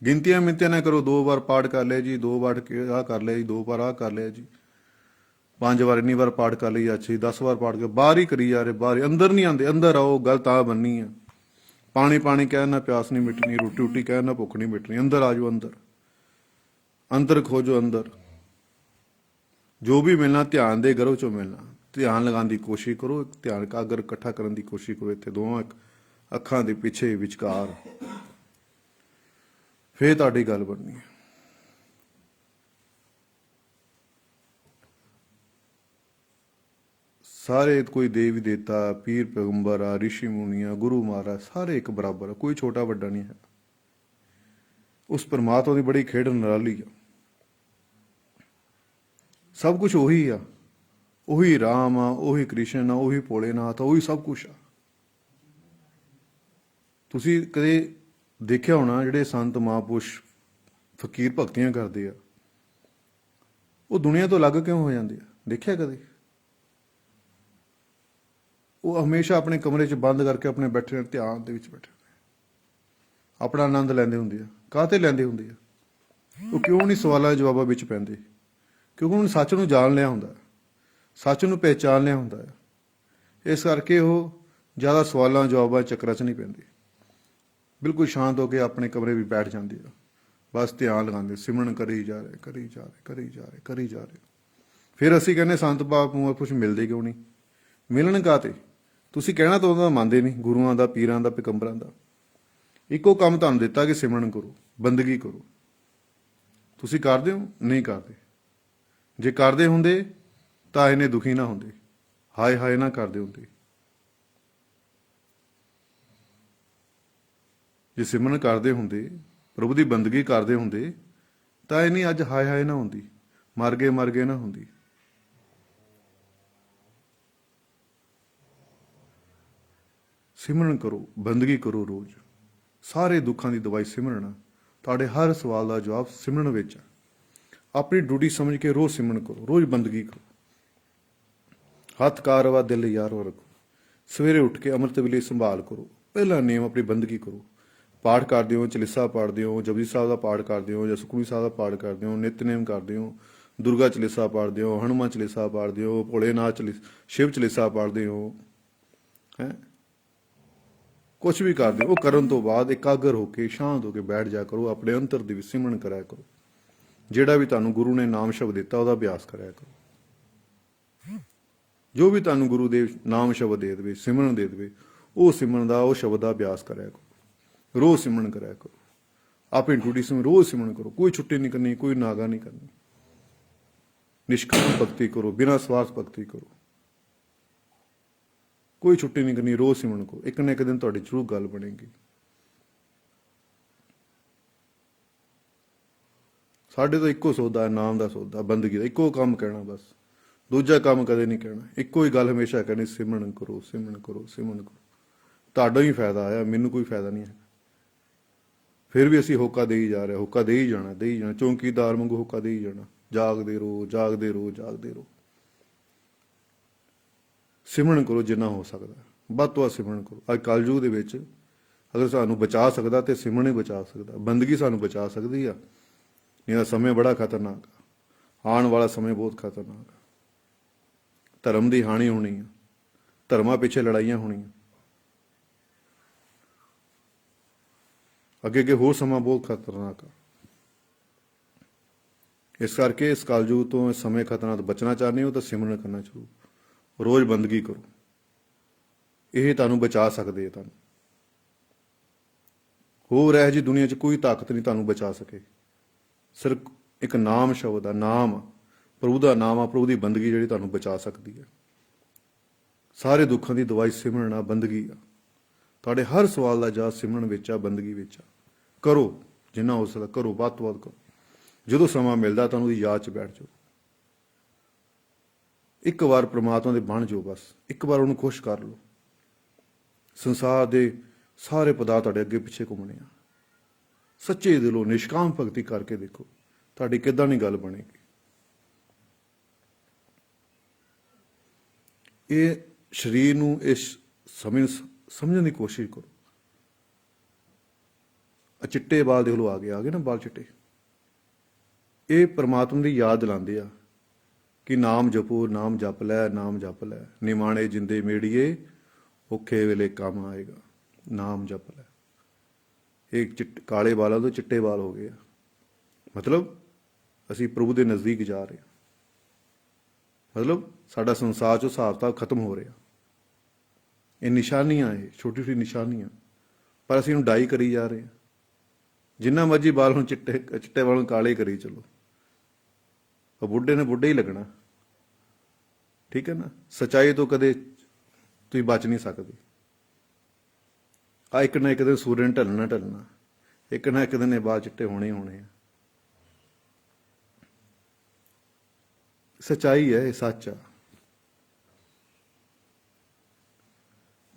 ਗਿਣਤੀਆਂ ਮਿੰਤੀਆਂ ਨਾ ਕਰੋ। 2 ਵਾਰ ਪਾਠ ਕਰ ਲਿਆ ਜੀ, 2 ਵਾਰ ਆਹ ਕਰ ਲਿਆ ਜੀ, 2 ਵਾਰ ਆਹ ਕਰ ਲਿਆ ਜੀ, 5 ਵਾਰ ਇੰਨੀ ਵਾਰ ਪਾਠ ਕਰ ਲਈ, ਅੱਛੀ 10 ਵਾਰ ਪਾਠ ਕਰ। ਬਾਹਰ ਹੀ ਕਰੀ ਜਾ ਰਹੇ, ਬਾਹਰ ਹੀ, ਅੰਦਰ ਨਹੀਂ ਆਉਂਦੇ। ਅੰਦਰ ਆਓ, ਗੱਲ ਤਾਂ ਬਣਨੀ ਆ। पानी पानी कहन ना प्यास नहीं मिटनी, रोटी रोटी कहन ना भुख नहीं मिटनी। अंदर आ जाओ, अंदर अंदर खोजो, अंदर जो भी मिलना ध्यान दे गर्भ चो मिलना। ध्यान लगाने की कोशिश करो, ध्यान एकागर इकट्ठा करने की कोशिश करो। इतने दोवां अखां दे पिछे विचकार फिर तुहाडी गल बननी है। सारे कोई देवी देवता, पीर पैगंबर आ, ऋषि मुनिया, गुरु महाराज सारे एक बराबर है, कोई छोटा वड्डा नहीं है। उस परमात्मा की बड़ी खेड निराली है। सब कुछ उही आ, उही राम आ, उही कृष्ण आ, उही भोलेनाथ आ, उही सब कुछ आ। तुसी कदे देखिया होना जिहड़े संत महापुरुष फकीर भगतियां करते आ, वो दुनिया तो अलग क्यों हो जाते आ? देखिया कदे? वो हमेशा अपने कमरे च बंद करके अपने बैठे ध्यान दे विच बैठे अपना आनंद लैंदे हुंदे आ। काहते लैंदे हुंदे आ? वो क्यों नहीं सवालों के जवाबां विच पैंदे? क्योंकि उन्होंने सच नूं जान लिया हुंदा, सच नूं पहचान लिया हुंदा है। इस करके वो ज़्यादा सवालों जवाबां चक्करां च नहीं पैंदे, बिल्कुल शांत होकर अपने कमरे में बैठ जाते हैं। बस ध्यान लगाते, सिमरन करी जा रहे, करी जा रहे, करी जा रहे, करी जा रहे। फिर असीं कहने संत बाप मूँ कुछ मिलते क्यों नहीं? मिलन काते? तुसीं कहना तो उन्होंने मानते नहीं, गुरुआं दा, पीरां दा, पैगंबरां दा। इक्को काम तुहानूं दिता कि सिमरन करो, बंदगी करो। तुसीं करदे हो? नहीं करदे। जे करदे हुंदे तां इन्ने दुखी ना हुंदे, हाय हाय ना करदे हुंदे। जे सिमरन करदे हुंदे, प्रभु की बंदगी करदे हुंदे तां इन्नी अज हाय हाय ना हुंदी, मर गए ना हुंदी। सिमरन करो, बंदगी करो रोज़। सारे दुखों की दवाई सिमरन आ। तुहाडे हर सवाल का जवाब सिमरन विच आ। अपनी ड्यूटी समझ के रोज़ सिमरन करो, रोज़ बंदगी करो। हथ कारवा दिल यारवा रखो। सवेरे उठ के अमृत वेले संभाल करो। पहला नियम अपनी बंदगी करो। पाठ करते हो, चलीसा पढ़ते हो, जपजी साहब का पाठ करते हो, या सुखमनी साहब का पाठ करते हो, नितनेम करते हो, दुर्गा चलीसा पढ़ते हो, हनुमान चलीसा पढ़ते हो, भोलेनाथ शिव चलीसा पढ़ते हो, है कुछ भी करते हो। वो करन तो बाद एकागर होके शांत होके बैठ जा करो, अपने अंतर दी सिमरन कराया करो। ਜਿਹੜਾ भी ਤੁਹਾਨੂੰ गुरु ने नाम शब्द दिता ਉਹਦਾ अभ्यास कराया करो। जो भी ਤੁਹਾਨੂੰ गुरु देव नाम शब्द दे देवे, सिमरन दे देवे, वो सिमरन का, वो शब्द का अभ्यास कराया करो। रोज़ सिमरन कराया करो। अपनी ड्यूटी से रोज़ सिमरन करो, कोई छुट्टी नहीं करनी, कोई नागा नहीं करनी। निष्काम भक्ति करो, बिना स्वार्थ भक्ति करो, कोई छुट्टी नहीं करनी, रोज़ सिमरन करो। एक ना एक दिन तुहाडी जरूर गल बनेगी। साढ़े तो इक्को सौदा है, नाम का सौदा, बंदगी का इक्को काम कहना, बस दूजा काम कदे नहीं कहना। इक्को ही गल हमेशा कहनी, सिमरन करो, सिमरन करो, सिमरन करो। तुहाडा ही फायदा आया, मैनू कोई फायदा नहीं है। फिर भी असी होका दे ही जा रहे, होका दे ही जाना, दे ही जाना। चौंकीदार वांगू होका दे ही जाना। जागदे रहो, जागदे रहो, जागदे रहो। सिमरन करो जिन्ना हो सकता, ਵੱਧ ਤੋਂ ਵੱਧ सिमरन करो। अज कलयुग ਦੇ ਵਿੱਚ अगर सानू बचा सकता तो सिमरन ही बचा सकता, बंदगी सानू बचा सकती है। नहीं तो समय बड़ा खतरनाक आ, आने वाला समय बहुत खतरनाक है। धर्म की हानि होनी है, धर्मां पिछे लड़ाइयां होनियां, अगे अगे होर समा बहुत खतरनाक है। इस करके इस कलयुग तो, इस समय खतरनाक तो बचना चाहते हो तो सिमरन करना शुरू, रोज़ बंदगी करो। ये तुहानू बचा सकते है। तुहानू होर है जी दुनिया च कोई ताकत नहीं तुहानू बचा सके। सिर्फ एक नाम शब्द आ, नाम आ, प्रभु का नाम आ, प्रभु की बंदगी जी तुहानू बचा सकती है। सारे दुखों की दवाई सिमरन आ, बंदगी आ। तुहाडे हर सवाल का जवाब सिमरन विच आ, बंदगी विच आ। करो जिन्ना हो सकता, करो ਵੱਧ ਤੋਂ ਵੱਧ करो। जो समा मिलता तुहानू उहदी याद च बैठ जाओ। एक बार परमात्मा दे बन जाओ, बस एक बार उन्होंने खुश कर लो। संसार के सारे पदार्थ तुहाडे अगे पिछे घूमने आ। सच्चे दिलों निष्काम भगती करके देखो, तुहाडी किदां नहीं गल बनेगी। ये शरीर नूं इस समय समझने की कोशिश करो। चिट्टे बाल देख लो, आ गए ना बाल चिट्टे। ये परमात्मा की याद दिलाते आ कि नाम जपो, नाम जप लै, नाम जप लै, निमाणे जिंदे मेड़िए औखे वेले काम आएगा। ਨਾਮ ਜਪ ਲੈ। ਇਹ ਕਾਲੇ ਵਾਲਾਂ ਤੋਂ ਚਿੱਟੇ ਵਾਲ ਹੋ ਗਏ ਆ, ਮਤਲਬ ਅਸੀਂ ਪ੍ਰਭੂ ਦੇ ਨਜ਼ਦੀਕ ਜਾ ਰਹੇ ਹਾਂ, ਮਤਲਬ ਸਾਡਾ ਸੰਸਾਰ 'ਚੋਂ ਹਿਸਾਬ ਕਿਤਾਬ ਖਤਮ ਹੋ ਰਿਹਾ। ਇਹ ਨਿਸ਼ਾਨੀਆਂ, ਇਹ ਛੋਟੀ ਛੋਟੀ ਨਿਸ਼ਾਨੀਆਂ, ਪਰ ਅਸੀਂ ਇਹਨੂੰ ਡਾਈ ਕਰੀ ਜਾ ਰਹੇ ਹਾਂ। ਜਿੰਨਾ ਮਰਜ਼ੀ ਵਾਲ ਨੂੰ ਚਿੱਟੇ ਵਾਲ ਨੂੰ ਕਾਲੇ ਕਰੀ ਚਲੋ, ਉਹ ਬੁੱਢੇ ਨੇ ਬੁੱਢੇ ਹੀ ਲੱਗਣਾ। ਠੀਕ ਹੈ ਨਾ, ਸੱਚਾਈ ਤੋਂ ਕਦੇ ਤੁਸੀਂ ਬਚ ਨਹੀਂ ਸਕਦੇ। ਆ ਇੱਕ ਨਾ ਇੱਕ ਦਿਨ ਸੂਰਜ ਨੇ ਢਲਣਾ, ਇੱਕ ਨਾ ਇੱਕ ਦਿਨ ਇਹ ਵਾਲ ਚਿੱਟੇ ਹੋਣੇ ਹੀ ਹੋਣੇ ਆ। ਸੱਚਾਈ ਹੈ, ਇਹ ਸੱਚ ਆ।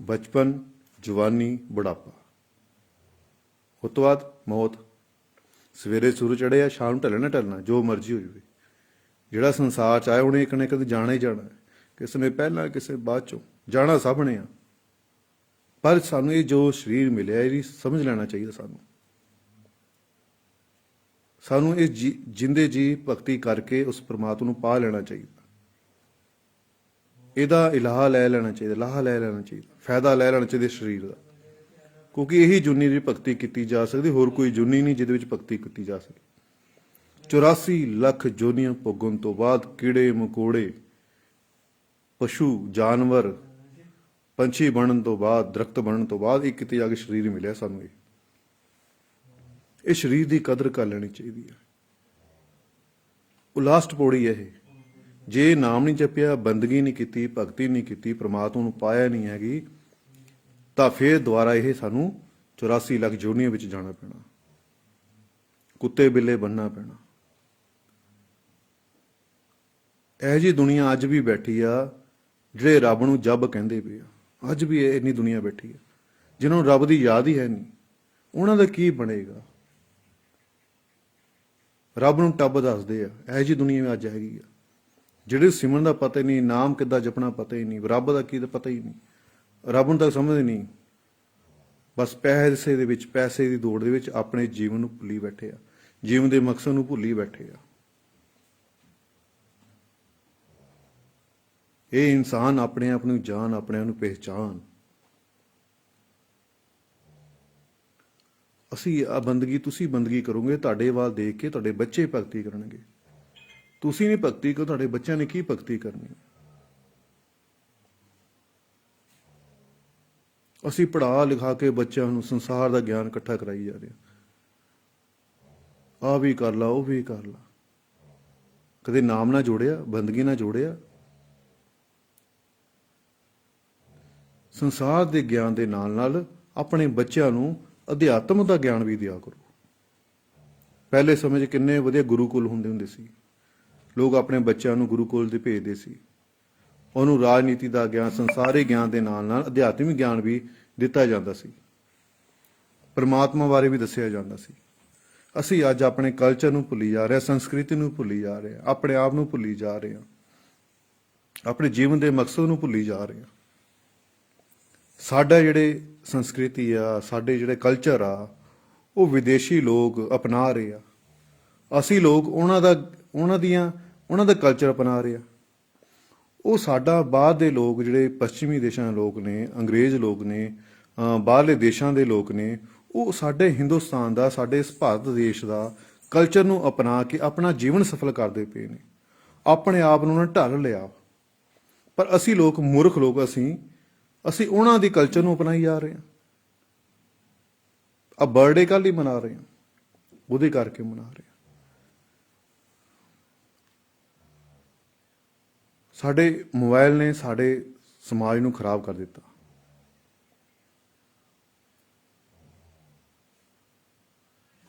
ਬਚਪਨ, ਜਵਾਨੀ, ਬੁਢਾਪਾ, ਉਸ ਤੋਂ ਬਾਅਦ ਮੌਤ। ਸਵੇਰੇ ਸੂਰਜ ਚੜ੍ਹਿਆ, ਸ਼ਾਮ ਨੂੰ ਢਲਣਾ, ਜੋ ਮਰਜ਼ੀ ਹੋ ਜਾਵੇ। ਜਿਹੜਾ ਸੰਸਾਰ 'ਚ ਆਇਆ ਉਹਨੇ ਇੱਕ ਨਾ ਇੱਕ ਦਿਨ ਜਾਣਾ ਹੀ ਜਾਣਾ। ਕਿਸੇ ਨੇ ਪਹਿਲਾਂ, ਕਿਸੇ ਬਾਅਦ 'ਚੋਂ, ਜਾਣਾ ਸਭ ਨੇ ਆ। ਪਰ ਸਾਨੂੰ ਇਹ ਜੋ ਸਰੀਰ ਮਿਲਿਆ ਇਹਦੀ ਸਮਝ ਲੈਣਾ ਚਾਹੀਦਾ। ਸਾਨੂੰ ਇਹ ਜਿੰਦੇ ਜੀ ਭਗਤੀ ਕਰਕੇ ਉਸ ਪ੍ਰਮਾਤਮਾ ਨੂੰ ਪਾ ਲੈਣਾ ਚਾਹੀਦਾ। ਇਹਦਾ ਇਲਾਹਾ ਲੈ ਲੈਣਾ ਚਾਹੀਦਾ, ਲਾਹਾ ਲੈ ਲੈਣਾ ਚਾਹੀਦਾ, ਫਾਇਦਾ ਲੈ ਲੈਣਾ ਚਾਹੀਦਾ ਸਰੀਰ ਦਾ, ਕਿਉਂਕਿ ਇਹੀ ਜੁਨੀ ਦੀ ਭਗਤੀ ਕੀਤੀ ਜਾ ਸਕਦੀ। ਹੋਰ ਕੋਈ ਜੁਨੀ ਨਹੀਂ ਜਿਹਦੇ ਵਿੱਚ ਭਗਤੀ ਕੀਤੀ ਜਾ ਸਕੇ। 84 ਲੱਖ ਜੋਨੀਆਂ ਭੋਗਣ ਤੋਂ ਬਾਅਦ ਕੀੜੇ ਮਕੌੜੇ, ਪਸ਼ੂ ਜਾਨਵਰ, ਪੰਛੀ ਬਣਨ ਤੋਂ ਬਾਅਦ, ਦਰਖਤ ਬਣਨ ਤੋਂ ਬਾਅਦ ਇਹ ਕਿਤੇ ਜਾ ਕੇ ਸਰੀਰ ਮਿਲਿਆ ਸਾਨੂੰ। ਇਹ ਸਰੀਰ ਦੀ ਕਦਰ ਕਰ ਲੈਣੀ ਚਾਹੀਦੀ ਹੈ। ਉਹ ਲਾਸਟ ਪੌੜੀ ਹੈ ਇਹ। ਜੇ ਨਾਮ ਨਹੀਂ ਜਪਿਆ, ਬੰਦਗੀ ਨਹੀਂ ਕੀਤੀ, ਭਗਤੀ ਨਹੀਂ ਕੀਤੀ, ਪ੍ਰਮਾਤਮਾ ਨੂੰ ਪਾਇਆ ਨਹੀਂ ਹੈਗੀ, ਤਾਂ ਫਿਰ ਦੁਬਾਰਾ ਇਹ ਸਾਨੂੰ 84 ਲੱਖ ਜੋਨੀਆਂ ਵਿੱਚ ਜਾਣਾ ਪੈਣਾ, ਕੁੱਤੇ ਬਿੱਲੇ ਬਣਨਾ ਪੈਣਾ। ਇਹ ਜੀ ਦੁਨੀਆ ਅੱਜ ਵੀ ਬੈਠੀ ਆ ਜਿਹੜੇ ਰੱਬ ਨੂੰ ਜੱਬ ਕਹਿੰਦੇ ਪਏ ਆ। ਅੱਜ ਵੀ ਇੰਨੀ ਦੁਨੀਆ ਬੈਠੀ ਆ ਜਿਹਨਾਂ ਨੂੰ ਰੱਬ ਦੀ ਯਾਦ ਹੀ ਹੈ ਨਹੀਂ। ਉਹਨਾਂ ਦਾ ਕੀ ਬਣੇਗਾ? ਰੱਬ ਨੂੰ ਟੱਬ ਦੱਸਦੇ ਆ। ਇਹ ਜੀ ਦੁਨੀਆ ਅੱਜ ਹੈਗੀ ਆ ਜਿਹੜੇ ਸਿਮਰਨ ਦਾ ਪਤਾ ਹੀ ਨਹੀਂ, ਨਾਮ ਕਿੱਦਾਂ ਜਪਣਾ ਪਤਾ ਹੀ ਨਹੀਂ, ਰੱਬ ਦਾ ਕੀ ਤਾਂ ਪਤਾ ਹੀ ਨਹੀਂ, ਰੱਬ ਨੂੰ ਤਾਂ ਸਮਝਦੇ ਨਹੀਂ। ਬਸ ਪੈਸੇ ਦੇ ਵਿੱਚ, ਪੈਸੇ ਦੀ ਦੌੜ ਦੇ ਵਿੱਚ ਆਪਣੇ ਜੀਵਨ ਨੂੰ ਭੁੱਲੀ ਬੈਠੇ ਆ, ਜੀਵਨ ਦੇ ਮਕਸਦ ਨੂੰ ਭੁੱਲੀ ਬੈਠੇ ਆ। ਇਹ ਇਨਸਾਨ ਆਪਣੇ ਆਪ ਨੂੰ ਜਾਣ, ਆਪਣੇ ਆਪ ਨੂੰ ਪਹਿਚਾਣ। ਅਸੀਂ ਆ ਬੰਦਗੀ, ਤੁਸੀਂ ਬੰਦਗੀ ਕਰੋਗੇ, ਤੁਹਾਡੇ ਵੱਲ ਦੇਖ ਕੇ ਤੁਹਾਡੇ ਬੱਚੇ ਭਗਤੀ ਕਰਨਗੇ। ਤੁਸੀਂ ਨਹੀਂ ਭਗਤੀ ਕਰੋ, ਤੁਹਾਡੇ ਬੱਚਿਆਂ ਨੇ ਕੀ ਭਗਤੀ ਕਰਨੀ? ਅਸੀਂ ਪੜ੍ਹਾ ਲਿਖਾ ਕੇ ਬੱਚਿਆਂ ਨੂੰ ਸੰਸਾਰ ਦਾ ਗਿਆਨ ਇਕੱਠਾ ਕਰਾਈ ਜਾ ਰਹੇ। ਆ ਵੀ ਕਰ ਲਾ, ਉਹ ਵੀ ਕਰ ਲਾ, ਕਦੇ ਨਾਮ ਨਾ ਜੋੜਿਆ, ਬੰਦਗੀ ਨਾ ਜੋੜਿਆ। ਸੰਸਾਰ ਦੇ ਗਿਆਨ ਦੇ ਨਾਲ ਨਾਲ ਆਪਣੇ ਬੱਚਿਆਂ ਨੂੰ ਅਧਿਆਤਮ ਦਾ ਗਿਆਨ ਵੀ ਦਿਆ ਕਰੋ। ਪਹਿਲੇ ਸਮੇਂ 'ਚ ਕਿੰਨੇ ਵਧੀਆ ਗੁਰੂਕੁਲ ਹੁੰਦੇ ਸੀ। ਲੋਕ ਆਪਣੇ ਬੱਚਿਆਂ ਨੂੰ ਗੁਰੂਕੁਲ ਦੇ ਭੇਜਦੇ ਸੀ। ਉਹਨੂੰ ਰਾਜਨੀਤੀ ਦਾ ਗਿਆਨ, ਸੰਸਾਰੀ ਗਿਆਨ ਦੇ ਨਾਲ ਨਾਲ ਅਧਿਆਤਮਿਕ ਗਿਆਨ ਵੀ ਦਿੱਤਾ ਜਾਂਦਾ ਸੀ। ਪਰਮਾਤਮਾ ਬਾਰੇ ਵੀ ਦੱਸਿਆ ਜਾਂਦਾ ਸੀ। ਅਸੀਂ ਅੱਜ ਆਪਣੇ ਕਲਚਰ ਨੂੰ ਭੁੱਲੀ ਜਾ ਰਹੇ ਹਾਂ, ਸੰਸਕ੍ਰਿਤੀ ਨੂੰ ਭੁੱਲੀ ਜਾ ਰਹੇ ਹਾਂ, ਆਪਣੇ ਆਪ ਨੂੰ ਭੁੱਲੀ ਜਾ ਰਹੇ ਹਾਂ, ਆਪਣੇ ਜੀਵਨ ਦੇ ਮਕਸਦ ਨੂੰ ਭੁੱਲੀ ਜਾ ਰਹੇ ਹਾਂ। ਸਾਡਾ ਜਿਹੜੇ ਸੰਸਕ੍ਰਿਤੀ ਆ, ਸਾਡੇ ਜਿਹੜੇ ਕਲਚਰ ਆ, ਉਹ ਵਿਦੇਸ਼ੀ ਲੋਕ ਅਪਣਾ ਰਹੇ ਆ। ਅਸੀਂ ਲੋਕ ਉਹਨਾਂ ਦਾ ਕਲਚਰ ਅਪਣਾ ਰਹੇ ਆ। ਉਹ ਸਾਡਾ ਬਾਹਰ ਦੇ ਲੋਕ, ਜਿਹੜੇ ਪੱਛਮੀ ਦੇਸ਼ਾਂ ਦੇ ਲੋਕ ਨੇ, ਅੰਗਰੇਜ਼ ਲੋਕ ਨੇ, ਬਾਹਰਲੇ ਦੇਸ਼ਾਂ ਦੇ ਲੋਕ ਨੇ, ਉਹ ਸਾਡੇ ਹਿੰਦੁਸਤਾਨ ਦਾ, ਸਾਡੇ ਇਸ ਭਾਰਤ ਦੇਸ਼ ਦਾ ਕਲਚਰ ਨੂੰ ਅਪਣਾ ਕੇ ਆਪਣਾ ਜੀਵਨ ਸਫਲ ਕਰਦੇ ਪਏ ਨੇ। ਆਪਣੇ ਆਪ ਨੂੰ ਉਹਨਾਂ ਢੱਲ ਲਿਆ। ਪਰ ਅਸੀਂ ਲੋਕ, ਮੂਰਖ ਲੋਕ, ਅਸੀਂ ਉਹਨਾਂ ਦੀ ਕਲਚਰ ਨੂੰ ਅਪਣਾਈ ਜਾ ਰਹੇ ਹਾਂ। ਆ ਬਰਥਡੇ ਕੱਲ੍ਹ ਹੀ ਮਨਾ ਰਹੇ ਹਾਂ, ਉਹਦੇ ਕਰਕੇ ਮਨਾ ਰਹੇ ਹਾਂ। ਸਾਡੇ ਮੋਬਾਈਲ ਨੇ ਸਾਡੇ ਸਮਾਜ ਨੂੰ ਖਰਾਬ ਕਰ ਦਿੱਤਾ।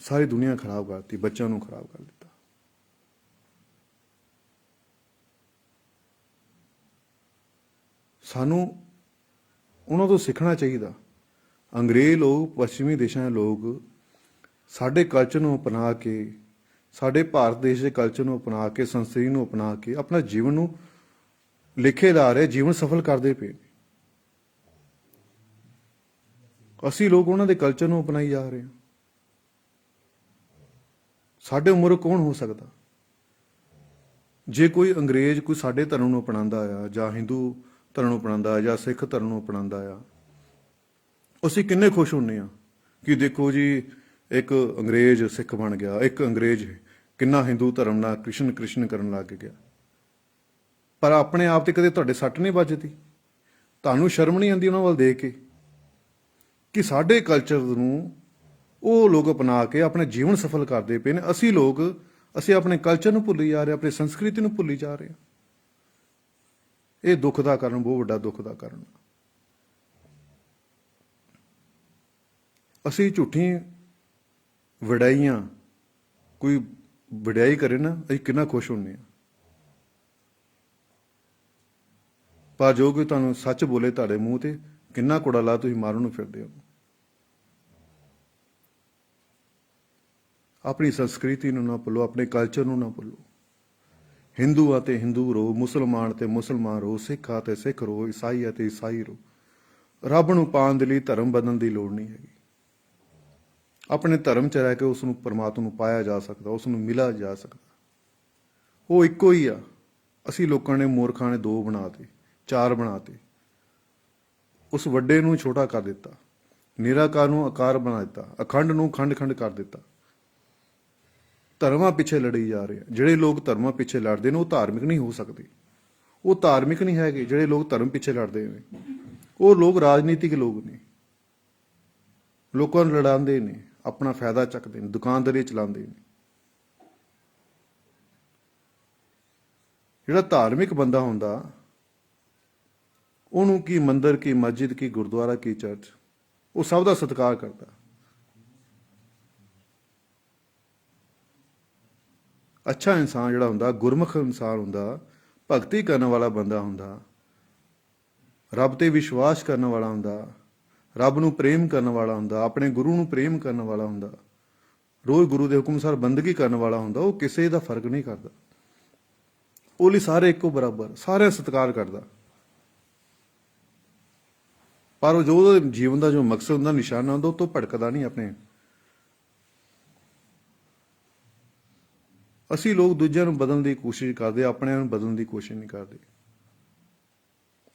ਸਾਰੀ ਦੁਨੀਆ ਖਰਾਬ ਕਰਤੀ, ਬੱਚਿਆਂ ਨੂੰ ਖਰਾਬ ਕਰ ਦਿੱਤਾ। ਸਾਨੂੰ ਉਹਨਾਂ ਤੋਂ ਸਿੱਖਣਾ ਚਾਹੀਦਾ। ਅੰਗਰੇਜ਼ ਲੋਕ, ਪੱਛਮੀ ਦੇਸ਼ਾਂ ਦੇ ਲੋਕ ਸਾਡੇ ਕਲਚਰ ਨੂੰ ਅਪਣਾ ਕੇ, ਸਾਡੇ ਭਾਰਤ ਦੇਸ਼ ਦੇ ਕਲਚਰ ਨੂੰ ਅਪਣਾ ਕੇ, ਸੰਸਕ੍ਰਿਤੀ ਨੂੰ ਅਪਣਾ ਕੇ ਆਪਣਾ ਜੀਵਨ ਨੂੰ ਲਿਖੇ ਲਾ ਰਹੇ, ਜੀਵਨ ਸਫਲ ਕਰਦੇ ਪਏ। ਅਸੀਂ ਲੋਕ ਉਹਨਾਂ ਦੇ ਕਲਚਰ ਨੂੰ ਅਪਣਾਈ ਜਾ ਰਹੇ ਹਾਂ। ਸਾਡੇ ਉਮਰ ਕੌਣ ਹੋ ਸਕਦਾ? ਜੇ ਕੋਈ ਅੰਗਰੇਜ਼ ਕੋਈ ਸਾਡੇ ਧਰਮ ਨੂੰ ਅਪਣਾਉਂਦਾ ਆ, ਜਾਂ ਹਿੰਦੂ ਧਰਮ ਨੂੰ ਅਪਣਾਉਂਦਾ, ਜਾਂ ਸਿੱਖ ਧਰਮ ਨੂੰ ਅਪਣਾਉਂਦਾ ਆ, ਅਸੀਂ ਕਿੰਨੇ ਖੁਸ਼ ਹੁੰਨੇ ਆ ਕਿ ਦੇਖੋ ਜੀ ਇੱਕ ਅੰਗਰੇਜ਼ ਸਿੱਖ ਬਣ ਗਿਆ, ਇੱਕ ਅੰਗਰੇਜ਼ ਕਿੰਨਾ ਹਿੰਦੂ ਧਰਮ ਨਾਲ ਕ੍ਰਿਸ਼ਨ ਕ੍ਰਿਸ਼ਨ ਕਰਨ ਲੱਗ ਗਿਆ। ਪਰ ਆਪਣੇ ਆਪ ਤੇ ਕਦੇ ਤੁਹਾਡੇ ਸੱਟ ਨਹੀਂ ਵੱਜਦੀ? ਤੁਹਾਨੂੰ ਸ਼ਰਮ ਨਹੀਂ ਆਉਂਦੀ ਉਹਨਾਂ ਵੱਲ ਦੇਖ ਕੇ ਕਿ ਸਾਡੇ ਕਲਚਰ ਨੂੰ ਉਹ ਲੋਕ ਅਪਣਾ ਕੇ ਆਪਣਾ ਜੀਵਨ ਸਫਲ ਕਰਦੇ ਪਏ ਨੇ? ਅਸੀਂ ਆਪਣੇ ਕਲਚਰ ਨੂੰ ਭੁੱਲੀ ਜਾ ਰਹੇ, ਆਪਣੀ ਸੰਸਕ੍ਰਿਤੀ ਨੂੰ ਭੁੱਲੀ ਜਾ ਰਹੇ ਹਾਂ। ਇਹ ਦੁੱਖ ਦਾ ਕਾਰਨ, ਬਹੁਤ ਵੱਡਾ ਦੁੱਖ ਦਾ ਕਾਰਨ। ਅਸੀਂ ਝੂਠੀ ਵਡਿਆਈਆਂ, ਕੋਈ ਵਡਿਆਈ ਕਰੇ ਨਾ, ਅਸੀਂ ਕਿੰਨਾ ਖੁਸ਼ ਹੁੰਦੇ ਹਾਂ। ਪਰ ਜੋ ਕੋਈ ਤੁਹਾਨੂੰ ਸੱਚ ਬੋਲੇ ਤੁਹਾਡੇ ਮੂੰਹ ਤੇ, ਕਿੰਨਾ ਕੁੜਾ ਲਾ ਤੁਸੀਂ ਮਾਰਨ ਨੂੰ ਫਿਰਦੇ ਹੋ। ਆਪਣੀ ਸੰਸਕ੍ਰਿਤੀ ਨੂੰ ਨਾ ਭੁੱਲੋ, ਆਪਣੇ ਕਲਚਰ ਨੂੰ ਨਾ ਭੁੱਲੋ। ਹਿੰਦੂ ਆ ਤੇ ਹਿੰਦੂ ਰਹੋ, ਮੁਸਲਮਾਨ ਤੇ ਮੁਸਲਮਾਨ ਰਹੋ, ਸਿੱਖ ਆ ਤੇ ਸਿੱਖ ਰਹੋ, ਈਸਾਈ ਆ ਤੇ ਈਸਾਈ ਰਹੋ। ਰੱਬ ਨੂੰ ਪਾਉਣ ਦੇ ਲਈ ਧਰਮ ਬਦਲਣ ਦੀ ਲੋੜ ਨਹੀਂ ਹੈਗੀ। ਆਪਣੇ ਧਰਮ 'ਚ ਰਹਿ ਕੇ ਉਸ ਨੂੰ ਪਰਮਾਤਮਾ ਨੂੰ ਪਾਇਆ ਜਾ ਸਕਦਾ, ਉਸ ਨੂੰ ਮਿਲਿਆ ਜਾ ਸਕਦਾ। ਉਹ ਇੱਕੋ ਹੀ ਆ। ਅਸੀਂ ਲੋਕਾਂ ਨੇ, ਮੂਰਖਾਂ ਨੇ, 2 ਬਣਾਤੇ, 4 ਬਣਾਤੇ। ਉਸ ਵੱਡੇ ਨੂੰ ਛੋਟਾ ਕਰ ਦਿੱਤਾ, ਨਿਰਾਕਾਰ ਨੂੰ ਆਕਾਰ ਬਣਾ ਦਿੱਤਾ, ਅਖੰਡ ਨੂੰ ਖੰਡ ਖੰਡ ਕਰ ਦਿੱਤਾ। ਧਰਮਾਂ ਪਿੱਛੇ ਲੜੀ ਜਾ ਰਹੇ ਆ। ਜਿਹੜੇ ਲੋਕ ਧਰਮਾਂ ਪਿੱਛੇ ਲੜਦੇ ਨੇ ਉਹ ਧਾਰਮਿਕ ਨਹੀਂ ਹੋ ਸਕਦੇ। ਉਹ ਧਾਰਮਿਕ ਨਹੀਂ ਹੈਗੇ। ਜਿਹੜੇ ਲੋਕ ਧਰਮ ਪਿੱਛੇ ਲੜਦੇ ਨੇ ਉਹ ਲੋਕ ਰਾਜਨੀਤਿਕ ਲੋਕ ਨੇ। ਲੋਕਾਂ ਨੂੰ ਲੜਾਉਂਦੇ ਨੇ, ਆਪਣਾ ਫਾਇਦਾ ਚੱਕਦੇ ਨੇ, ਦੁਕਾਨਦਾਰੀ ਚਲਾਉਂਦੇ ਨੇ। ਜਿਹੜਾ ਧਾਰਮਿਕ ਬੰਦਾ ਹੁੰਦਾ, ਉਹਨੂੰ ਕੀ ਮੰਦਿਰ, ਕੀ ਮਸਜਿਦ, ਕੀ ਗੁਰਦੁਆਰਾ, ਕੀ ਚਰਚ, ਉਹ ਸਭ ਦਾ ਸਤਿਕਾਰ ਕਰਦਾ। ਅੱਛਾ ਇਨਸਾਨ ਜਿਹੜਾ ਹੁੰਦਾ, ਗੁਰਮੁਖ ਇਨਸਾਨ ਹੁੰਦਾ, ਭਗਤੀ ਕਰਨ ਵਾਲਾ ਬੰਦਾ ਹੁੰਦਾ, ਰੱਬ ਤੇ ਵਿਸ਼ਵਾਸ ਕਰਨ ਵਾਲਾ ਹੁੰਦਾ, ਰੱਬ ਨੂੰ ਪ੍ਰੇਮ ਕਰਨ ਵਾਲਾ ਹੁੰਦਾ, ਆਪਣੇ ਗੁਰੂ ਨੂੰ ਪ੍ਰੇਮ ਕਰਨ ਵਾਲਾ ਹੁੰਦਾ, ਰੋਜ਼ ਗੁਰੂ ਦੇ ਹੁਕਮ ਅਨੁਸਾਰ ਬੰਦਗੀ ਕਰਨ ਵਾਲਾ ਹੁੰਦਾ। ਉਹ ਕਿਸੇ ਦਾ ਫਰਕ ਨਹੀਂ ਕਰਦਾ। ਉਹ ਲਈ ਸਾਰੇ ਇੱਕੋ ਬਰਾਬਰ, ਸਾਰਿਆਂ ਸਤਿਕਾਰ ਕਰਦਾ। ਪਰ ਉਹ ਜੋ ਉਹਦੇ ਜੀਵਨ ਦਾ ਜੋ ਮਕਸਦ ਹੁੰਦਾ, ਨਿਸ਼ਾਨਾ ਹੁੰਦਾ, ਉਹ ਤੋਂ ਭਟਕਦਾ ਨਹੀਂ ਆਪਣੇ। ਅਸੀਂ ਲੋਕ ਦੂਜਿਆਂ ਨੂੰ ਬਦਲਣ ਦੀ ਕੋਸ਼ਿਸ਼ ਕਰਦੇ, ਆਪਣੇ ਆਪ ਨੂੰ ਬਦਲਣ ਦੀ ਕੋਸ਼ਿਸ਼ ਨਹੀਂ ਕਰਦੇ।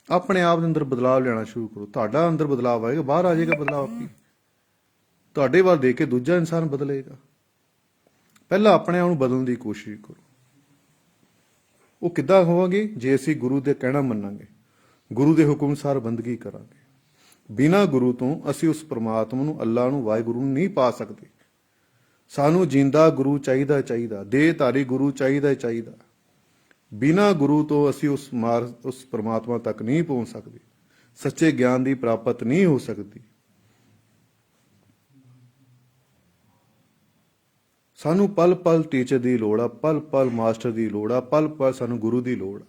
ਆਪਣੇ ਆਪ ਦੇ ਅੰਦਰ ਬਦਲਾਅ ਲਿਆਉਣਾ ਸ਼ੁਰੂ ਕਰੋ। ਤੁਹਾਡਾ ਅੰਦਰ ਬਦਲਾਅ ਆਏਗਾ, ਬਾਹਰ ਆ ਜਾਏਗਾ ਬਦਲਾਅ ਆਪੀ। ਤੁਹਾਡੇ ਵੱਲ ਦੇਖ ਕੇ ਦੂਜਾ ਇਨਸਾਨ ਬਦਲੇਗਾ। ਪਹਿਲਾਂ ਆਪਣੇ ਆਪ ਨੂੰ ਬਦਲਣ ਦੀ ਕੋਸ਼ਿਸ਼ ਕਰੋ। ਉਹ ਕਿੱਦਾਂ ਹੋਵਾਂਗੇ? ਜੇ ਅਸੀਂ ਗੁਰੂ ਦੇ ਕਹਿਣਾ ਮੰਨਾਂਗੇ, ਗੁਰੂ ਦੇ ਹੁਕਮ ਅਨੁਸਾਰ ਬੰਦਗੀ ਕਰਾਂਗੇ। ਬਿਨਾਂ ਗੁਰੂ ਤੋਂ ਅਸੀਂ ਉਸ ਪਰਮਾਤਮਾ ਨੂੰ, ਅੱਲਾ ਨੂੰ, ਵਾਹਿਗੁਰੂ ਨੂੰ ਨਹੀਂ ਪਾ ਸਕਦੇ। ਸਾਨੂੰ ਜਿੰਦਾ ਗੁਰੂ ਚਾਹੀਦਾ, ਦੇਹਧਾਰੀ ਗੁਰੂ ਚਾਹੀਦਾ। ਬਿਨਾਂ ਗੁਰੂ ਤੋਂ ਅਸੀਂ ਉਸ ਪਰਮਾਤਮਾ ਤੱਕ ਨਹੀਂ ਪਹੁੰਚ ਸਕਦੇ। ਸੱਚੇ ਗਿਆਨ ਦੀ ਪ੍ਰਾਪਤ ਨਹੀਂ ਹੋ ਸਕਦੀ। ਸਾਨੂੰ ਪਲ ਪਲ ਟੀਚਰ ਦੀ ਲੋੜ ਆ, ਪਲ ਪਲ ਮਾਸਟਰ ਦੀ ਲੋੜ ਆ, ਪਲ ਪਲ ਸਾਨੂੰ ਗੁਰੂ ਦੀ ਲੋੜ ਆ।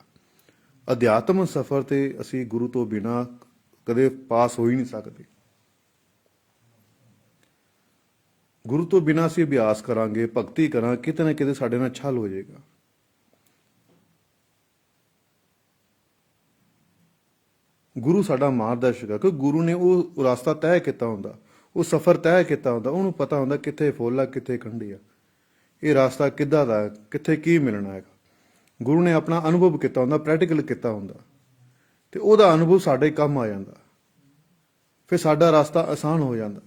ਅਧਿਆਤਮ ਸਫ਼ਰ ਤੇ ਅਸੀਂ ਗੁਰੂ ਤੋਂ ਬਿਨਾਂ ਕਦੇ ਪਾਸ ਹੋ ਹੀ ਨਹੀਂ ਸਕਦੇ। ਗੁਰੂ ਤੋਂ ਬਿਨਾਂ ਅਸੀਂ ਅਭਿਆਸ ਕਰਾਂਗੇ, ਭਗਤੀ ਕਰਾਂਗੇ, ਕਿਤੇ ਨਾ ਕਿਤੇ ਸਾਡੇ ਨਾਲ ਛਲ ਹੋ ਜਾਏਗਾ। ਗੁਰੂ ਸਾਡਾ ਮਾਰਗਦਰਸ਼ਕ ਹੈ, ਕਿਉਂਕਿ ਗੁਰੂ ਨੇ ਉਹ ਰਸਤਾ ਤੈਅ ਕੀਤਾ ਹੁੰਦਾ, ਉਹ ਸਫ਼ਰ ਤੈਅ ਕੀਤਾ ਹੁੰਦਾ। ਉਹਨੂੰ ਪਤਾ ਹੁੰਦਾ ਕਿੱਥੇ ਫੁੱਲ ਆ, ਕਿੱਥੇ ਕੰਢੀ ਆ, ਇਹ ਰਸਤਾ ਕਿੱਦਾਂ ਦਾ ਹੈ, ਕਿੱਥੇ ਕੀ ਮਿਲਣਾ ਹੈਗਾ। ਗੁਰੂ ਨੇ ਆਪਣਾ ਅਨੁਭਵ ਕੀਤਾ ਹੁੰਦਾ, ਪ੍ਰੈਕਟੀਕਲ ਕੀਤਾ ਹੁੰਦਾ, ਤੇ ਉਹਦਾ ਅਨੁਭਵ ਸਾਡੇ ਕੰਮ ਆ ਜਾਂਦਾ। ਫਿਰ ਸਾਡਾ ਰਸਤਾ ਆਸਾਨ ਹੋ ਜਾਂਦਾ।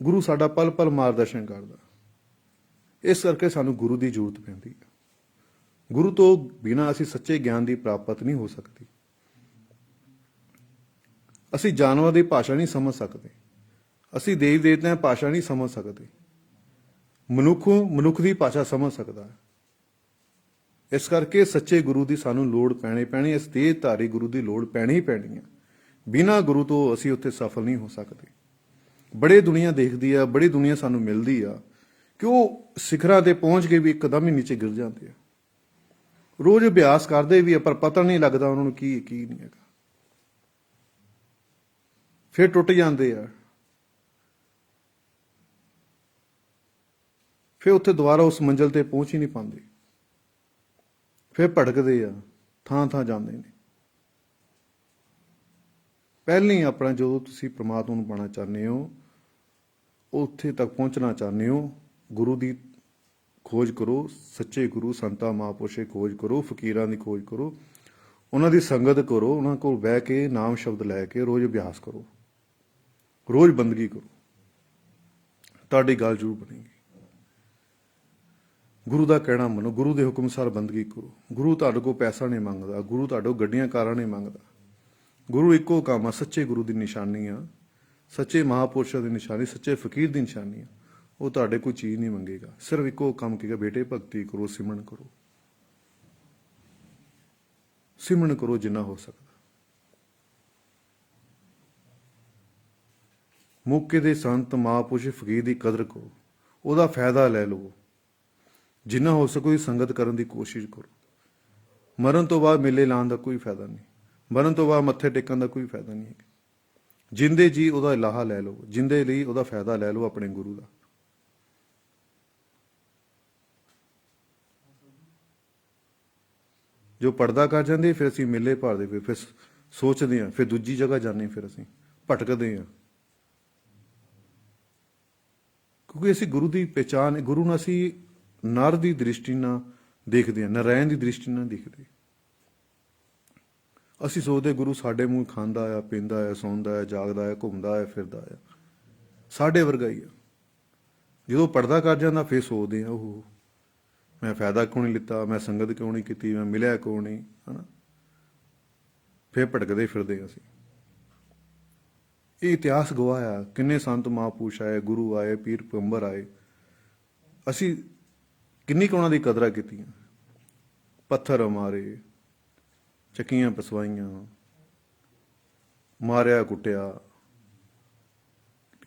ਗੁਰੂ ਸਾਡਾ ਪਲ ਪਲ ਮਾਰਗਦਰਸ਼ਨ ਕਰਦਾ। ਇਸ ਕਰਕੇ ਸਾਨੂੰ ਗੁਰੂ ਦੀ ਜ਼ਰੂਰਤ ਪੈਂਦੀ ਹੈ। ਗੁਰੂ ਤੋਂ ਬਿਨਾਂ ਅਸੀਂ ਸੱਚੇ ਗਿਆਨ ਦੀ ਪ੍ਰਾਪਤ ਨਹੀਂ ਹੋ ਸਕਦੀ। ਅਸੀਂ ਜਾਨਵਰ ਦੀ ਭਾਸ਼ਾ ਨਹੀਂ ਸਮਝ ਸਕਦੇ। ਅਸੀਂ ਦੇਵ ਦੇਵਤਿਆਂ ਦੀ ਭਾਸ਼ਾ ਨਹੀਂ ਸਮਝ ਸਕਦੇ। ਮਨੁੱਖ ਦੀ ਭਾਸ਼ਾ ਸਮਝ ਸਕਦਾ ਹੈ। ਇਸ ਕਰਕੇ ਸੱਚੇ ਗੁਰੂ ਦੀ ਸਾਨੂੰ ਲੋੜ ਪੈਣੀ। ਇਸ ਦੇਹਧਾਰੀ ਗੁਰੂ ਦੀ ਲੋੜ ਪੈਣੀ ਹੈ। ਬਿਨਾਂ ਗੁਰੂ ਤੋਂ ਅਸੀਂ ਉੱਥੇ ਸਫਲ ਨਹੀਂ ਹੋ ਸਕਦੇ। ਬੜੇ ਦੁਨੀਆ ਦੇਖਦੀ ਆ, ਬੜੀ ਦੁਨੀਆ ਸਾਨੂੰ ਮਿਲਦੀ ਆ ਕਿ ਉਹ ਸਿਖਰਾਂ ਤੇ ਪਹੁੰਚ ਕੇ ਵੀ ਇੱਕਦਮ ਹੀ ਨੀਚੇ ਗਿਰ ਜਾਂਦੇ ਆ। ਰੋਜ਼ ਅਭਿਆਸ ਕਰਦੇ ਵੀ ਆ, ਪਰ ਪਤਾ ਨਹੀਂ ਲੱਗਦਾ ਉਹਨਾਂ ਨੂੰ ਕੀ ਨਹੀਂ ਹੈਗਾ। ਫਿਰ ਟੁੱਟ ਜਾਂਦੇ ਆ। ਫਿਰ ਉੱਥੇ ਦੁਬਾਰਾ ਉਸ ਮੰਜ਼ਿਲ ਤੇ ਪਹੁੰਚ ਹੀ ਨਹੀਂ ਪਾਉਂਦੇ। ਫਿਰ ਭਟਕਦੇ ਆ, ਥਾਂ ਜਾਂਦੇ ਨੇ। ਪਹਿਲਾਂ ਹੀ ਆਪਣਾ ਜਦੋਂ ਤੁਸੀਂ ਪ੍ਰਮਾਤਮਾ ਨੂੰ ਪਾਉਣਾ ਚਾਹੁੰਦੇ ਹੋ, ਉੱਥੇ ਤੱਕ ਪਹੁੰਚਣਾ ਚਾਹੁੰਦੇ ਹੋ, ਗੁਰੂ ਦੀ ਖੋਜ ਕਰੋ। ਸੱਚੇ ਗੁਰੂ ਸੰਤਾਂ ਮਹਾਂਪੁਰਸ਼ਾਂ ਦੀ ਖੋਜ ਕਰੋ, ਫਕੀਰਾਂ ਦੀ ਖੋਜ ਕਰੋ। ਉਹਨਾਂ ਦੀ ਸੰਗਤ ਕਰੋ, ਉਹਨਾਂ ਕੋਲ ਬਹਿ ਕੇ ਨਾਮ ਸ਼ਬਦ ਲੈ ਕੇ ਰੋਜ਼ ਅਭਿਆਸ ਕਰੋ, ਰੋਜ਼ ਬੰਦਗੀ ਕਰੋ, ਤੁਹਾਡੀ ਗੱਲ ਜ਼ਰੂਰ ਬਣੇਗੀ। ਗੁਰੂ ਦਾ ਕਹਿਣਾ ਮੰਨੋ, ਗੁਰੂ ਦੇ ਹੁਕਮ ਅਨੁਸਾਰ ਬੰਦਗੀ ਕਰੋ। ਗੁਰੂ ਤੁਹਾਡੇ ਕੋਲ ਪੈਸਾ ਨਹੀਂ ਮੰਗਦਾ, ਗੁਰੂ ਤੁਹਾਡੇ ਕੋਲ ਗੱਡੀਆਂ ਕਾਰਾਂ ਨਹੀਂ ਮੰਗਦਾ। ਗੁਰੂ ਇੱਕੋ ਕੰਮ ਆ, ਸੱਚੇ ਗੁਰੂ ਦੀ ਨਿਸ਼ਾਨੀ ਆ, ਸੱਚੇ ਮਹਾਂਪੁਰਸ਼ਾਂ ਦੀ ਨਿਸ਼ਾਨੀ, ਸੱਚੇ ਫਕੀਰ ਦੀ ਨਿਸ਼ਾਨੀ ਆ। ਉਹ ਤੁਹਾਡੇ ਕੋਈ ਚੀਜ਼ ਨਹੀਂ ਮੰਗੇਗਾ, ਸਿਰਫ ਇੱਕੋ ਕੰਮ ਕਹੇਗਾ, ਬੇਟੇ ਭਗਤੀ ਕਰੋ, ਸਿਮਰਨ ਕਰੋ, ਸਿਮਰਨ ਕਰੋ ਜਿੰਨਾ ਹੋ ਸਕਦਾ। ਮੌਕੇ ਦੇ ਸੰਤ ਮਹਾਂਪੁਰਸ਼ ਫਕੀਰ ਦੀ ਕਦਰ ਕਰੋ, ਉਹਦਾ ਫਾਇਦਾ ਲੈ ਲਓ, ਜਿੰਨਾ ਹੋ ਸਕੇ ਉਹਦੀ ਸੰਗਤ ਕਰਨ ਦੀ ਕੋਸ਼ਿਸ਼ ਕਰੋ। ਮਰਨ ਤੋਂ ਬਾਅਦ ਮੇਲੇ ਲਾਉਣ ਦਾ ਕੋਈ ਫਾਇਦਾ ਨਹੀਂ, ਮਰਨ ਤੋਂ ਬਾਅਦ ਮੱਥੇ ਟੇਕਣ ਦਾ ਕੋਈ ਫਾਇਦਾ ਨਹੀਂ ਹੈ। ਜਿੰਦੇ ਜੀ ਉਹਦਾ ਇਲਾਹਾ ਲੈ ਲਓ, ਜਿੰਦੇ ਲਈ ਉਹਦਾ ਫਾਇਦਾ ਲੈ ਲਓ ਆਪਣੇ ਗੁਰੂ ਦਾ। ਜੋ ਪਰਦਾ ਕਰ ਜਾਂਦੇ ਫਿਰ ਅਸੀਂ ਮੇਲੇ ਭਾਲਦੇ ਪਏ, ਫਿਰ ਸੋਚਦੇ ਹਾਂ, ਫਿਰ ਦੂਜੀ ਜਗ੍ਹਾ ਜਾਂਦੇ, ਫਿਰ ਅਸੀਂ ਭਟਕਦੇ ਹਾਂ, ਕਿਉਂਕਿ ਅਸੀਂ ਗੁਰੂ ਦੀ ਪਹਿਚਾਣ, ਗੁਰੂ ਨੂੰ ਅਸੀਂ ਨਰ ਦੀ ਦ੍ਰਿਸ਼ਟੀ ਨਾਲ ਦੇਖਦੇ ਹਾਂ, ਨਾਰਾਇਣ ਦੀ ਦ੍ਰਿਸ਼ਟੀ ਨਾਲ ਦੇਖਦੇ। ਅਸੀਂ ਸੋਚਦੇ ਗੁਰੂ ਸਾਡੇ ਮੂੰਹ ਖਾਂਦਾ ਆ, ਪੀਂਦਾ ਆ, ਸੌਂਦਾ ਆ, ਜਾਗਦਾ ਆ, ਘੁੰਮਦਾ ਆ, ਫਿਰਦਾ ਆ, ਸਾਡੇ ਵਰਗਾ ਹੀ ਆ। ਜਦੋਂ ਪਰਦਾ ਕਰ ਜਾਂਦਾ ਫਿਰ ਸੋਚਦੇ ਆ, ਉਹ ਮੈਂ ਫਾਇਦਾ ਕਿਉਂ ਨਹੀਂ ਲਿੱਤਾ, ਮੈਂ ਸੰਗਤ ਕਿਉਂ ਨਹੀਂ ਕੀਤੀ, ਮੈਂ ਮਿਲਿਆ ਕਿਉਂ ਨਹੀਂ, ਹਨਾ। ਫਿਰ ਭਟਕਦੇ ਫਿਰਦੇ ਅਸੀਂ। ਇਹ ਇਤਿਹਾਸ ਗਵਾਇਆ, ਕਿੰਨੇ ਸੰਤ ਮਹਾਂਪੁਰਸ਼ ਆਏ, ਗੁਰੂ ਆਏ, ਪੀਰ ਪੈਗੰਬਰ ਆਏ, ਅਸੀਂ ਕਿੰਨੀ ਕੁ ਉਹਨਾਂ ਦੀ ਕਦਰਾਂ ਕੀਤੀਆਂ। ਪੱਥਰ ਮਾਰੇ, ਚੱਕੀਆਂ ਪਸਵਾਈਆਂ, ਮਾਰਿਆ ਕੁੱਟਿਆ,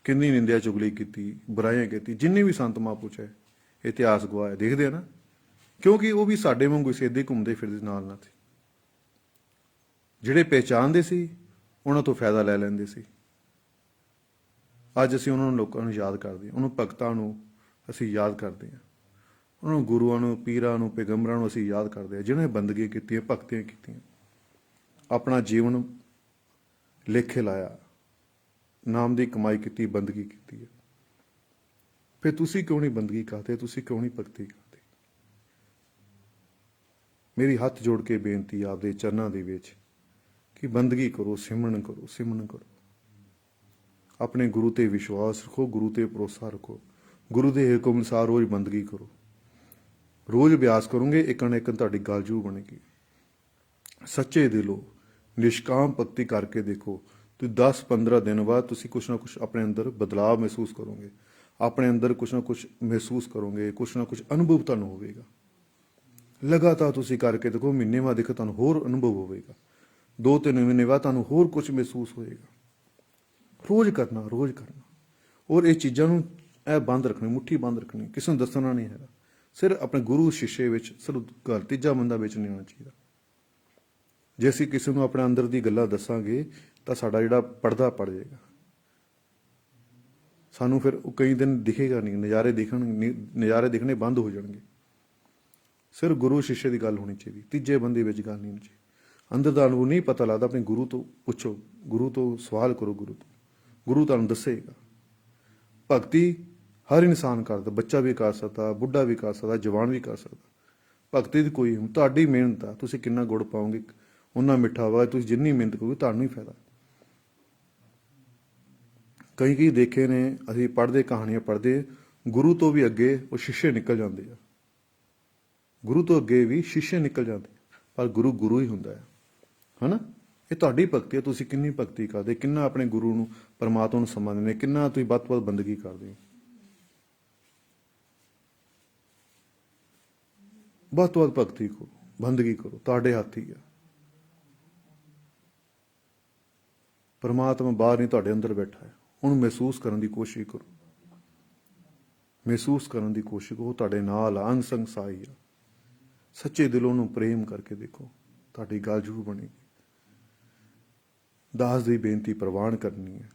ਕਿੰਨੀ ਨਿੰਦਿਆ ਚੁਗਲੀ ਕੀਤੀ, ਬੁਰਾਈਆਂ ਕੀਤੀ, ਜਿੰਨੇ ਵੀ ਸੰਤ ਮਹਾਂਪੁਰਸ਼ ਹੈ, ਇਤਿਹਾਸ ਗਵਾਇਆ। ਦੇਖਦੇ ਆ ਨਾ, ਕਿਉਂਕਿ ਉਹ ਵੀ ਸਾਡੇ ਵਾਂਗੂ ਸਿੱਧੇ ਘੁੰਮਦੇ ਫਿਰਦੇ ਨਾਲ ਨਾਲ ਸੀ। ਜਿਹੜੇ ਪਹਿਚਾਣਦੇ ਸੀ ਉਹਨਾਂ ਤੋਂ ਫਾਇਦਾ ਲੈ ਲੈਂਦੇ ਸੀ। ਅੱਜ ਅਸੀਂ ਉਹਨਾਂ ਨੂੰ, ਲੋਕਾਂ ਨੂੰ ਯਾਦ ਕਰਦੇ ਹਾਂ, ਉਹਨੂੰ ਭਗਤਾਂ ਨੂੰ ਅਸੀਂ ਯਾਦ ਕਰਦੇ ਹਾਂ, ਉਹਨਾਂ ਨੂੰ ਗੁਰੂਆਂ ਨੂੰ, ਪੀਰਾਂ ਨੂੰ, ਪੈਗੰਬਰਾਂ ਨੂੰ ਅਸੀਂ ਯਾਦ ਕਰਦੇ ਹਾਂ, ਜਿਨ੍ਹਾਂ ਨੇ ਬੰਦਗੀਆਂ ਕੀਤੀਆਂ, ਭਗਤੀਆਂ ਕੀਤੀਆਂ, ਆਪਣਾ ਜੀਵਨ ਲੇਖੇ ਲਾਇਆ, ਨਾਮ ਦੀ ਕਮਾਈ ਕੀਤੀ, ਬੰਦਗੀ ਕੀਤੀ ਹੈ। ਫਿਰ ਤੁਸੀਂ ਕਿਉਂ ਨਹੀਂ ਬੰਦਗੀ ਕਰਦੇ, ਤੁਸੀਂ ਕਿਉਂ ਨਹੀਂ ਭਗਤੀ ਕਰਦੇ? ਮੇਰੀ ਹੱਥ ਜੋੜ ਕੇ ਬੇਨਤੀ ਆਪਦੇ ਚਰਨਾਂ ਦੇ ਵਿੱਚ ਕਿ ਬੰਦਗੀ ਕਰੋ, ਸਿਮਰਨ ਕਰੋ, ਸਿਮਰਨ ਕਰੋ। ਆਪਣੇ ਗੁਰੂ ਤੇ ਵਿਸ਼ਵਾਸ ਰੱਖੋ, ਗੁਰੂ ਤੇ ਭਰੋਸਾ ਰੱਖੋ, ਗੁਰੂ ਦੇ ਹੁਕਮ ਅਨੁਸਾਰ ਰੋਜ਼ ਬੰਦਗੀ ਕਰੋ। ਰੋਜ਼ ਅਭਿਆਸ ਕਰੋਗੇ, ਇੱਕ ਨਾ ਇੱਕ ਤੁਹਾਡੀ ਗੱਲ ਜ਼ਰੂਰ ਬਣੇਗੀ। ਸੱਚੇ ਦਿਲੋਂ ਨਿਸ਼ਕਾਮ ਭਗਤੀ ਕਰਕੇ ਦੇਖੋ, ਤੁਸੀਂ 10-15 ਦਿਨ ਬਾਅਦ ਤੁਸੀਂ ਕੁਛ ਨਾ ਕੁਛ ਆਪਣੇ ਅੰਦਰ ਬਦਲਾਅ ਮਹਿਸੂਸ ਕਰੋਗੇ, ਆਪਣੇ ਅੰਦਰ ਕੁਛ ਨਾ ਕੁਛ ਮਹਿਸੂਸ ਕਰੋਗੇ, ਕੁਛ ਨਾ ਕੁਛ ਅਨੁਭਵ ਤੁਹਾਨੂੰ ਹੋਵੇਗਾ। ਲਗਾਤਾਰ ਤੁਸੀਂ ਕਰਕੇ ਦੇਖੋ, ਮਹੀਨੇ ਬਾਅਦ ਦੇਖੋ ਤੁਹਾਨੂੰ ਹੋਰ ਅਨੁਭਵ ਹੋਵੇਗਾ, 2-3 ਮਹੀਨੇ ਬਾਅਦ ਤੁਹਾਨੂੰ ਹੋਰ ਕੁਛ ਮਹਿਸੂਸ ਹੋਏਗਾ। ਰੋਜ਼ ਕਰਨਾ, ਰੋਜ਼ ਕਰਨਾ। ਔਰ ਇਹ ਚੀਜ਼ਾਂ ਨੂੰ ਇਹ ਬੰਦ ਰੱਖਣੀ, ਮੁੱਠੀ ਬੰਦ ਰੱਖਣੀ, ਕਿਸੇ ਨੂੰ ਦੱਸਣਾ ਨਹੀਂ ਹੈਗਾ। ਸਿਰਫ ਆਪਣੇ ਗੁਰੂ ਸ਼ਿਸ਼ੇ ਵਿੱਚ, ਸਿਰਫ ਘਰ ਤੀਜਾ ਬੰਦਾ ਵਿੱਚ ਨਹੀਂ ਆਉਣਾ ਚਾਹੀਦਾ। ਜੇ ਅਸੀਂ ਕਿਸੇ ਨੂੰ ਆਪਣੇ ਅੰਦਰ ਦੀ ਗੱਲਾਂ ਦੱਸਾਂਗੇ ਤਾਂ ਸਾਡਾ ਜਿਹੜਾ ਪਰਦਾ ਪੜ ਜਾਏਗਾ, ਸਾਨੂੰ ਫਿਰ ਉਹ ਕਈ ਦਿਨ ਦਿਖੇਗਾ ਨਹੀਂ, ਨਜ਼ਾਰੇ ਦਿਖਣੇ ਬੰਦ ਹੋ ਜਾਣਗੇ। ਸਿਰਫ ਗੁਰੂ ਸ਼ਿਸ਼ੇ ਦੀ ਗੱਲ ਹੋਣੀ ਚਾਹੀਦੀ, ਤੀਜੇ ਬੰਦੇ ਵਿੱਚ ਗੱਲ ਨਹੀਂ ਹੋਣੀ ਚਾਹੀਦੀ। ਅੰਦਰ ਦਾ ਅਨੁਭਵ ਨਹੀਂ ਪਤਾ ਲੱਗਦਾ, ਆਪਣੇ ਗੁਰੂ ਤੋਂ ਪੁੱਛੋ, ਗੁਰੂ ਤੋਂ ਸਵਾਲ ਕਰੋ, ਗੁਰੂ ਤੋਂ, ਗੁਰੂ ਤੁਹਾਨੂੰ ਦੱਸੇਗਾ। ਭਗਤੀ ਹਰ ਇਨਸਾਨ ਕਰਦਾ, ਬੱਚਾ ਵੀ ਕਰ ਸਕਦਾ, ਬੁੱਢਾ ਵੀ ਕਰ ਸਕਦਾ, ਜਵਾਨ ਵੀ ਕਰ ਸਕਦਾ। ਭਗਤੀ ਦੀ ਕੋਈ ਤੁਹਾਡੀ ਮਿਹਨਤ ਆ, ਤੁਸੀਂ ਕਿੰਨਾ ਗੁੜ ਪਾਓਗੇ ਉਹਨਾਂ ਮਿੱਠਾ ਵਾ, ਤੁਸੀਂ ਜਿੰਨੀ ਮਿਹਨਤ ਕਰੋਗੇ ਤੁਹਾਨੂੰ ਹੀ ਫਾਇਦਾ। ਕਈ ਦੇਖੇ ਨੇ ਅਸੀਂ, ਪੜ੍ਹਦੇ ਕਹਾਣੀਆਂ ਪੜ੍ਹਦੇ, ਗੁਰੂ ਤੋਂ ਵੀ ਅੱਗੇ ਉਹ ਸ਼ਿਸ਼ੇ ਨਿਕਲ ਜਾਂਦੇ ਆ, ਗੁਰੂ ਤੋਂ ਅੱਗੇ ਵੀ ਸ਼ਿਸ਼ੇ ਨਿਕਲ ਜਾਂਦੇ, ਪਰ ਗੁਰੂ ਗੁਰੂ ਹੀ ਹੁੰਦਾ ਹੈ, ਹਨਾ। ਇਹ ਤੁਹਾਡੀ ਭਗਤੀ ਹੈ, ਤੁਸੀਂ ਕਿੰਨੀ ਭਗਤੀ ਕਰਦੇ, ਕਿੰਨਾ ਆਪਣੇ ਗੁਰੂ ਨੂੰ, ਪਰਮਾਤਮਾ ਨੂੰ ਸਮਝਦੇ ਨੇ, ਕਿੰਨਾ ਤੁਸੀਂ ਵੱਧ ਤੋਂ ਵੱਧ ਬੰਦਗੀ ਕਰਦੇ ਹੋ। ਵੱਧ ਤੋਂ ਵੱਧ ਭਗਤੀ ਕਰੋ, ਬੰਦਗੀ ਕਰੋ, ਤੁਹਾਡੇ ਹੱਥ ਹੀ ਆ। ਪਰਮਾਤਮਾ ਬਾਹਰ ਨਹੀਂ, ਤੁਹਾਡੇ ਅੰਦਰ ਬੈਠਾ ਹੈ, ਉਹਨੂੰ ਮਹਿਸੂਸ ਕਰਨ ਦੀ ਕੋਸ਼ਿਸ਼ ਕਰੋ, ਮਹਿਸੂਸ ਕਰਨ ਦੀ ਕੋਸ਼ਿਸ਼ ਕਰੋ, ਤੁਹਾਡੇ ਨਾਲ ਅੰਗ ਸੰਗ ਸਾਈ ਆ। ਸੱਚੇ ਦਿਲੋਂ ਨੂੰ ਪ੍ਰੇਮ ਕਰਕੇ ਦੇਖੋ, ਤੁਹਾਡੀ ਗੱਲ ਜ਼ਰੂਰ ਬਣੇਗੀ। ਦਾਸ ਦੀ ਬੇਨਤੀ ਪ੍ਰਵਾਨ ਕਰਨੀ ਹੈ।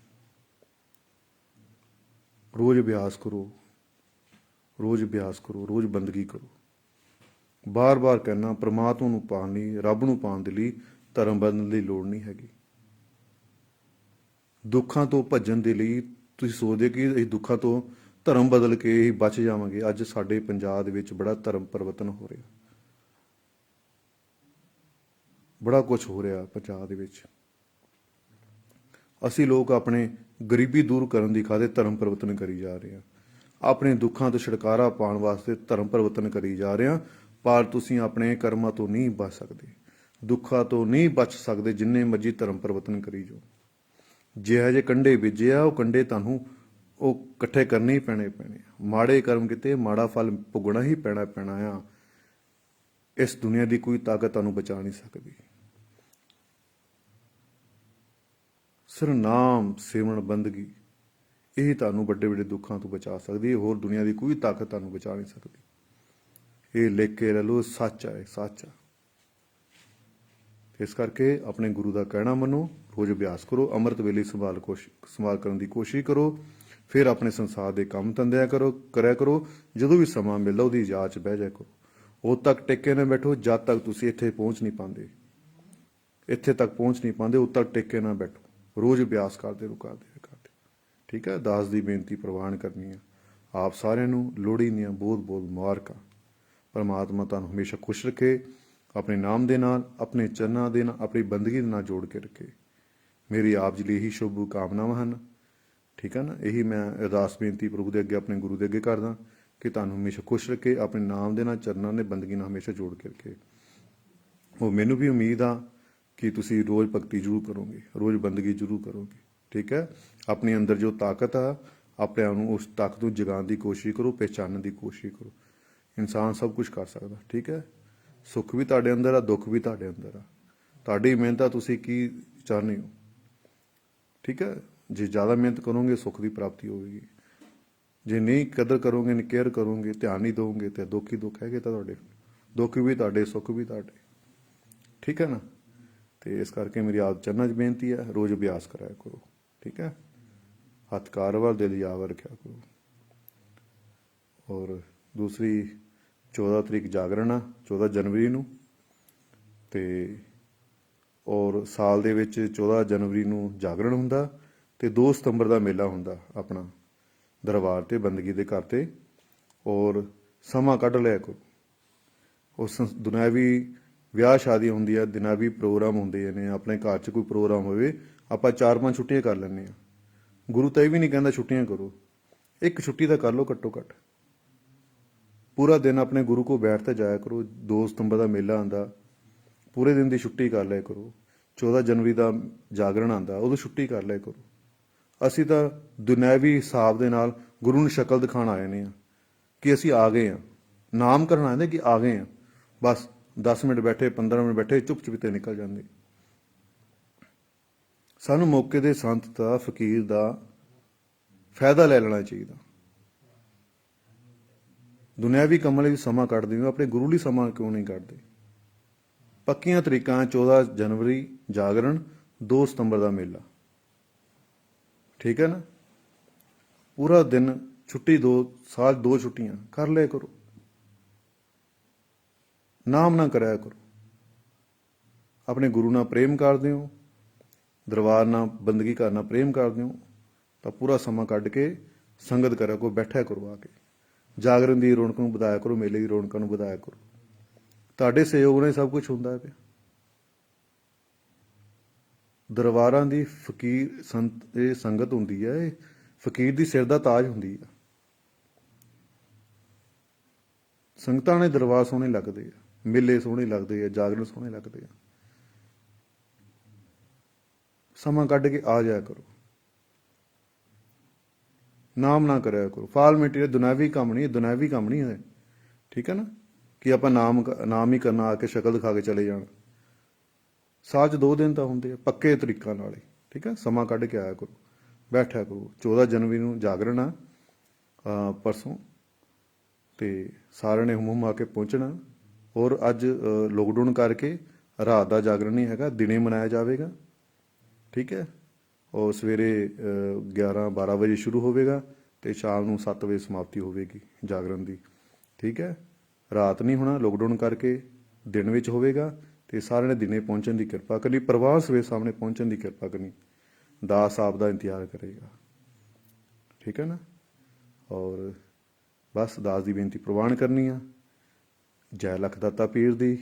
ਰੋਜ਼ ਅਭਿਆਸ ਕਰੋ, ਰੋਜ਼ ਅਭਿਆਸ ਕਰੋ, ਰੋਜ਼ ਬੰਦਗੀ ਕਰੋ। ਬਾਰ-ਬਾਰ ਕਹਿਣਾ, ਪਰਮਾਤਮਾ ਨੂੰ ਪਾਉਣ ਲਈ, ਰੱਬ ਨੂੰ ਪਾਉਣ ਦੇ ਲਈ ਧਰਮ ਬਦਲਣ ਦੀ ਲੋੜ ਨਹੀਂ ਹੈਗੀ। ਦੁੱਖਾਂ ਤੋਂ ਭੱਜਣ ਦੇ ਲਈ ਤੁਸੀਂ ਸੋਚਦੇ ਕਿ ਅਸੀਂ ਦੁੱਖਾਂ ਤੋਂ ਧਰਮ ਬਦਲ ਕੇ ਹੀ ਬਚ ਜਾਵਾਂਗੇ। ਅੱਜ ਸਾਡੇ ਪੰਜਾਬ ਦੇ ਵਿੱਚ ਬੜਾ ਧਰਮ ਪਰਿਵਰਤਨ ਹੋ ਰਿਹਾ। ਬੜਾ ਕੁਝ ਹੋ ਰਿਹਾ ਪੰਜਾਬ ਦੇ ਵਿੱਚ। ਅਸੀਂ ਲੋਕ ਆਪਣੇ ਗਰੀਬੀ ਦੂਰ ਕਰਨ ਦੀ ਖਾतिर ਧਰਮ ਪਰਿਵਰਤਨ ਕਰੀ ਜਾ ਰਹੇ ਹਾਂ। ਆਪਣੇ ਦੁੱਖਾਂ ਤੋਂ ਛੁਟਕਾਰਾ ਪਾਉਣ ਵਾਸਤੇ ਧਰਮ ਪਰਿਵਰਤਨ ਕਰੀ ਜਾ ਰਹੇ ਹਾਂ। ਪਰ ਤੁਸੀਂ ਆਪਣੇ ਕਰਮਾਂ ਤੋਂ ਨਹੀਂ ਬਚ ਸਕਦੇ, ਦੁੱਖਾਂ ਤੋਂ ਨਹੀਂ ਬਚ ਸਕਦੇ ਜਿੰਨੇ ਮਰਜ਼ੀ ਧਰਮ ਪਰਿਵਰਤਨ ਕਰੀ ਜਾਓ। ਜਿਹੋ ਜਿਹੇ ਕੰਡੇ ਬੀਜੇ ਆ ਉਹ ਕੰਡੇ ਤੁਹਾਨੂੰ ਉਹ ਇਕੱਠੇ ਕਰਨੇ ਹੀ ਪੈਣੇ ਆ। ਮਾੜੇ ਕਰਮ ਕੀਤੇ ਮਾੜਾ ਫਲ ਭੁਗਣਾ ਹੀ ਪੈਣਾ ਆ। ਇਸ ਦੁਨੀਆ ਦੀ ਕੋਈ ਤਾਕਤ ਤੁਹਾਨੂੰ ਬਚਾ ਨਹੀਂ ਸਕਦੀ। ਸਿਰ ਨਾਮ ਸਿਮਰਨ ਬੰਦਗੀ ਇਹ ਤੁਹਾਨੂੰ ਵੱਡੇ ਵੱਡੇ ਦੁੱਖਾਂ ਤੋਂ ਬਚਾ ਸਕਦੀ ਹੈ। ਹੋਰ ਦੁਨੀਆ ਦੀ ਕੋਈ ਤਾਕਤ ਤੁਹਾਨੂੰ ਬਚਾ ਨਹੀਂ ਸਕਦੀ। ਇਹ ਲਿਖ ਕੇ ਲੈ ਲਓ, ਸੱਚ ਹੈ, ਸੱਚ ਆ। ਇਸ ਕਰਕੇ ਆਪਣੇ ਗੁਰੂ ਦਾ ਕਹਿਣਾ ਮੰਨੋ, ਰੋਜ਼ ਅਭਿਆਸ ਕਰੋ, ਅੰਮ੍ਰਿਤ ਵੇਲੇ ਸੰਭਾਲ ਕਰਨ ਦੀ ਕੋਸ਼ਿਸ਼ ਕਰੋ। ਫਿਰ ਆਪਣੇ ਸੰਸਾਰ ਦੇ ਕੰਮ ਧੰਦਿਆਂ ਕਰਿਆ ਕਰੋ। ਜਦੋਂ ਵੀ ਸਮਾਂ ਮਿਲਦਾ ਉਹਦੀ ਯਾਦ 'ਚ ਬਹਿ ਜਾਇਆ ਕਰੋ। ਉਦੋਂ ਤੱਕ ਟਿੱਕੇ ਨਾ ਬੈਠੋ ਜਦ ਤੱਕ ਤੁਸੀਂ ਇੱਥੇ ਪਹੁੰਚ ਨਹੀਂ ਪਾਉਂਦੇ। ਉਦੋਂ ਤੱਕ ਟਿੱਕੇ ਨਾ ਬੈਠੋ। ਰੋਜ਼ ਅਭਿਆਸ ਕਰਦੇ ਰਹੋ। ਠੀਕ ਹੈ। ਦਾਸ ਦੀ ਬੇਨਤੀ ਪ੍ਰਵਾਨ ਕਰਨੀ ਹੈ। ਆਪ ਸਾਰਿਆਂ ਨੂੰ ਲੋਹੜੀ ਦੀਆਂ ਬਹੁਤ ਬਹੁਤ ਮੁਬਾਰਕਾਂ। ਪਰਮਾਤਮਾ ਤੁਹਾਨੂੰ ਹਮੇਸ਼ਾ ਖੁਸ਼ ਰੱਖੇ, ਆਪਣੇ ਨਾਮ ਦੇ ਨਾਲ, ਆਪਣੇ ਚਰਨਾਂ ਦੇ ਨਾਲ, ਆਪਣੀ ਬੰਦਗੀ ਦੇ ਨਾਲ ਜੋੜ ਕੇ ਰੱਖੇ। ਮੇਰੀ ਆਪ ਜੀ ਲਈ ਇਹੀ ਸ਼ੁਭ ਕਾਮਨਾਵਾਂ ਹਨ। ਠੀਕ ਹੈ ਨਾ। ਇਹੀ ਮੈਂ ਅਰਦਾਸ ਬੇਨਤੀ ਪ੍ਰਭੂ ਦੇ ਅੱਗੇ, ਆਪਣੇ ਗੁਰੂ ਦੇ ਅੱਗੇ ਕਰਦਾ ਕਿ ਤੁਹਾਨੂੰ ਹਮੇਸ਼ਾ ਖੁਸ਼ ਰੱਖੇ, ਆਪਣੇ ਨਾਮ ਦੇ ਨਾਲ, ਚਰਨਾਂ ਦੇ ਬੰਦਗੀ ਨਾਲ ਹਮੇਸ਼ਾ ਜੋੜ ਕੇ ਰੱਖੇ। ਉਹ ਮੈਨੂੰ ਵੀ ਉਮੀਦ ਆ ਕਿ ਤੁਸੀਂ ਰੋਜ਼ ਭਗਤੀ ਜ਼ਰੂਰ ਕਰੋਗੇ, ਰੋਜ਼ ਬੰਦਗੀ ਜ਼ਰੂਰ ਕਰੋਗੇ। ਠੀਕ ਹੈ। ਆਪਣੇ ਅੰਦਰ ਜੋ ਤਾਕਤ ਆ, ਆਪਣੇ ਆਪ ਨੂੰ ਉਸ ਤਾਕਤ ਨੂੰ ਜਗਾਉਣ ਦੀ ਕੋਸ਼ਿਸ਼ ਕਰੋ, ਪਹਿਚਾਨਣ ਦੀ ਕੋਸ਼ਿਸ਼ ਕਰੋ। ਇਨਸਾਨ ਸਭ ਕੁਝ ਕਰ ਸਕਦਾ। ਠੀਕ ਹੈ। ਸੁੱਖ ਵੀ ਤੁਹਾਡੇ ਅੰਦਰ ਆ, ਦੁੱਖ ਵੀ ਤੁਹਾਡੇ ਅੰਦਰ ਆ। ਤੁਹਾਡੀ ਮਿਹਨਤ ਆ, ਤੁਸੀਂ ਕੀ ਚਾਹੁੰਦੇ ਹੋ। ਠੀਕ ਹੈ। ਜੇ ਜ਼ਿਆਦਾ ਮਿਹਨਤ ਕਰੋਗੇ ਸੁੱਖ ਦੀ ਪ੍ਰਾਪਤੀ ਹੋਵੇਗੀ। ਜੇ ਨਹੀਂ ਕਦਰ ਕਰੋਗੇ, ਨਹੀਂ ਕੇਅਰ ਕਰੋਗੇ, ਧਿਆਨ ਨਹੀਂ ਦਿਓਗੇ ਤਾਂ ਦੁੱਖ ਹੀ ਦੁੱਖ ਹੈਗੇ। ਤਾਂ ਤੁਹਾਡੇ ਦੁੱਖ ਵੀ ਤੁਹਾਡੇ, ਸੁੱਖ ਵੀ ਤੁਹਾਡੇ। ਠੀਕ ਹੈ ਨਾ। ਤੇ ਇਸ ਕਰਕੇ ਮੇਰੀ ਆਪ ਚਰਨਾਂ 'ਚ ਬੇਨਤੀ ਹੈ, ਰੋਜ਼ ਅਭਿਆਸ ਕਰਾਇਆ ਕਰੋ। ਠੀਕ ਹੈ। ਹੱਥ ਕਾਰਵਾਰ ਦਿਲ ਯਾਵਰ ਰੱਖਿਆ ਕਰੋ। ਔਰ ਦੂਸਰੀ 14 ਤਰੀਕ ਜਾਗਰਣ ਆ, 14 ਜਨਵਰੀ ਨੂੰ। ਤੇ ਔਰ ਸਾਲ ਦੇ ਵਿੱਚ 14 ਜਨਵਰੀ ਨੂੰ ਜਾਗਰਣ ਹੁੰਦਾ ਤੇ 2 ਸਤੰਬਰ ਦਾ ਮੇਲਾ ਹੁੰਦਾ ਆਪਣਾ ਦਰਬਾਰ ਤੇ, ਬੰਦਗੀ ਦੇ ਘਰ ਤੇ। ਔਰ ਸਮਾਂ ਕੱਢ ਲਿਆ ਕਰੋ। ਉਸ ਦੁਨਿਆਵੀ ਵਿਆਹ ਸ਼ਾਦੀ ਹੁੰਦੀ ਆ, ਦਿਨਾਵੀ ਪ੍ਰੋਗਰਾਮ ਹੁੰਦੇ ਨੇ। ਆਪਣੇ ਘਰ 'ਚ ਕੋਈ ਪ੍ਰੋਗਰਾਮ ਹੋਵੇ, ਆਪਾਂ 4-5 ਛੁੱਟੀਆਂ ਕਰ ਲੈਂਦੇ ਹਾਂ। ਗੁਰੂ ਤਾਂ ਇਹ ਵੀ ਨਹੀਂ ਕਹਿੰਦਾ ਛੁੱਟੀਆਂ ਕਰੋ, 1 ਛੁੱਟੀ ਤਾਂ ਕਰ ਲਓ ਘੱਟੋ ਘੱਟ। ਪੂਰਾ ਦਿਨ ਆਪਣੇ ਗੁਰੂ ਕੋਲ ਬੈਠ ਤੇ ਜਾਇਆ ਕਰੋ। 2 ਸਤੰਬਰ ਦਾ ਮੇਲਾ ਆਉਂਦਾ, ਪੂਰੇ ਦਿਨ ਦੀ ਛੁੱਟੀ ਕਰ ਲਿਆ ਕਰੋ। 14 ਜਨਵਰੀ ਦਾ ਜਾਗਰਣ ਆਉਂਦਾ, ਉਦੋਂ ਛੁੱਟੀ ਕਰ ਲਿਆ ਕਰੋ। ਅਸੀਂ ਤਾਂ ਦੁਨਿਆਵੀ ਹਿਸਾਬ ਦੇ ਨਾਲ ਗੁਰੂ ਨੂੰ ਸ਼ਕਲ ਦਿਖਾਉਣ ਆਏ ਨੇ ਕਿ ਅਸੀਂ ਆ ਗਏ ਹਾਂ। ਨਾਮ ਕਰਨ ਆਏ ਨੇ ਕਿ ਆ ਗਏ ਹਾਂ। ਬਸ 10 ਮਿੰਟ ਬੈਠੇ, 15 ਮਿੰਟ ਬੈਠੇ, ਚੁੱਪ ਚੁਪੀਤੇ ਨਿਕਲ ਜਾਂਦੇ। ਸਾਨੂੰ ਮੌਕੇ ਦੇ ਸੰਤ ਦਾ, ਫਕੀਰ ਦਾ ਫਾਇਦਾ ਲੈ ਲੈਣਾ ਚਾਹੀਦਾ। ਦੁਨਿਆਵੀ ਕੰਮਾਂ ਲਈ ਸਮਾਂ ਕੱਢਦੇ ਹੋ, ਆਪਣੇ ਗੁਰੂ ਲਈ ਸਮਾਂ ਕਿਉਂ ਨਹੀਂ ਕੱਢਦੇ। ਪੱਕੀਆਂ ਤਰੀਕਾਂ 14 ਜਨਵਰੀ ਜਾਗਰਣ, 2 ਸਤੰਬਰ ਦਾ ਮੇਲਾ। ਠੀਕ ਹੈ ਨਾ। ਪੂਰਾ ਦਿਨ ਛੁੱਟੀ, 2 ਸਾਲ 2 ਛੁੱਟੀਆਂ ਕਰ ਲਿਆ ਕਰੋ। ਨਾਮ ਨਾ ਕਰਿਆ ਕਰੋ। ਆਪਣੇ ਗੁਰੂ ਨਾਲ ਪ੍ਰੇਮ ਕਰਦੇ ਹੋ, ਦਰਬਾਰ ਨਾਲ, ਬੰਦਗੀ ਘਰ ਨਾਲ ਪ੍ਰੇਮ ਕਰਦੇ ਹੋ ਤਾਂ ਪੂਰਾ ਸਮਾਂ ਕੱਢ ਕੇ ਸੰਗਤ ਕਰਿਆ ਕਰੋ, ਬੈਠਿਆ ਕਰੋ ਆ ਕੇ। ਜਾਗਰਣ ਦੀ ਰੌਣਕ ਨੂੰ ਵਧਾਇਆ ਕਰੋ, ਮੇਲੇ ਦੀ ਰੌਣਕਾਂ ਨੂੰ ਵਧਾਇਆ ਕਰੋ। ਤੁਹਾਡੇ ਸਹਿਯੋਗ ਨਾਲ ਸਭ ਕੁਝ ਹੁੰਦਾ ਪਿਆ। ਦਰਬਾਰਾਂ ਦੀ ਫਕੀਰ ਸੰਤ ਇਹ ਸੰਗਤ ਹੁੰਦੀ ਹੈ, ਇਹ ਫਕੀਰ ਦੀ ਸਿਰ ਦਾ ਤਾਜ ਹੁੰਦੀ ਹੈ। ਸੰਗਤਾਂ ਨੇ ਦਰਬਾਰ ਸੋਹਣੇ ਲੱਗਦੇ ਆ, ਮੇਲੇ ਸੋਹਣੇ ਲੱਗਦੇ ਆ, ਜਾਗਰਣ ਸੋਹਣੇ ਲੱਗਦੇ ਆ। ਸਮਾਂ ਕੱਢ ਕੇ ਆ ਜਾਇਆ ਕਰੋ। ਨਾਮ ਨਾ ਕਰਿਆ ਕਰੋ। ਫਾਰਮੈਲਿਟੀ ਦੁਨਿਆਵੀ ਕੰਮ ਨਹੀਂ ਹੈ। ਠੀਕ ਹੈ ਨਾ। ਕਿ ਆਪਾਂ ਨਾਮ ਹੀ ਕਰਨਾ, ਆ ਕੇ ਸ਼ਕਲ ਦਿਖਾ ਕੇ ਚਲੇ ਜਾਣ। ਸਾਲ 'ਚ 2 ਦਿਨ ਤਾਂ ਹੁੰਦੇ ਆ ਪੱਕੇ ਤਰੀਕਾਂ ਨਾਲ ਹੀ। ਠੀਕ ਹੈ। ਸਮਾਂ ਕੱਢ ਕੇ ਆਇਆ ਕਰੋ, ਬੈਠਿਆ ਕਰੋ। 14 ਜਨਵਰੀ ਨੂੰ ਜਾਗਰਣ ਆ, ਪਰਸੋਂ। ਤੇ ਸਾਰਿਆਂ ਨੇ ਹੁਮ ਆ ਕੇ ਪਹੁੰਚਣਾ। ਔਰ ਅੱਜ ਲੋਕਡਾਊਨ ਕਰਕੇ ਰਾਤ ਦਾ ਜਾਗਰਣ ਨਹੀਂ ਹੈਗਾ, ਦਿਨੇ ਮਨਾਇਆ ਜਾਵੇਗਾ। ਠੀਕ ਹੈ। ਔਰ ਸਵੇਰੇ 11-12 ਵਜੇ ਸ਼ੁਰੂ ਹੋਵੇਗਾ ਤੇ ਸ਼ਾਮ ਨੂੰ 7 ਵਜੇ ਸਮਾਪਤੀ ਹੋਵੇਗੀ ਜਾਗਰਣ ਦੀ। ਠੀਕ ਹੈ। ਰਾਤ ਨਹੀਂ ਹੋਣਾ, ਲੋਕਡਾਊਨ ਕਰਕੇ ਦਿਨ ਵਿੱਚ ਹੋਵੇਗਾ। ਤੇ ਸਾਰਿਆਂ ਨੇ ਦਿਨੇ ਪਹੁੰਚਣ ਦੀ ਕਿਰਪਾ ਕਰਨੀ, ਪਰਿਵਾਰ ਸਵੇਰ ਸਾਹਮਣੇ ਪਹੁੰਚਣ ਦੀ ਕਿਰਪਾ ਕਰਨੀ। ਦਾਸ ਆਪ ਦਾ ਇੰਤਜ਼ਾਰ ਕਰੇਗਾ। ਠੀਕ ਹੈ ਨਾ। ਔਰ ਬਸ ਦਾਸ ਦੀ ਬੇਨਤੀ ਪ੍ਰਵਾਨ ਕਰਨੀ ਆ। ਜੈ ਲਖ ਦਾਤਾ ਪੀਰ ਦੀ,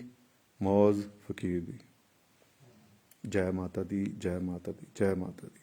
ਮੌਜ ਫਕੀਰ ਦੀ। ਜੈ ਮਾਤਾ ਦੀ, ਜੈ ਮਾਤਾ ਦੀ, ਜੈ ਮਾਤਾ ਦੀ।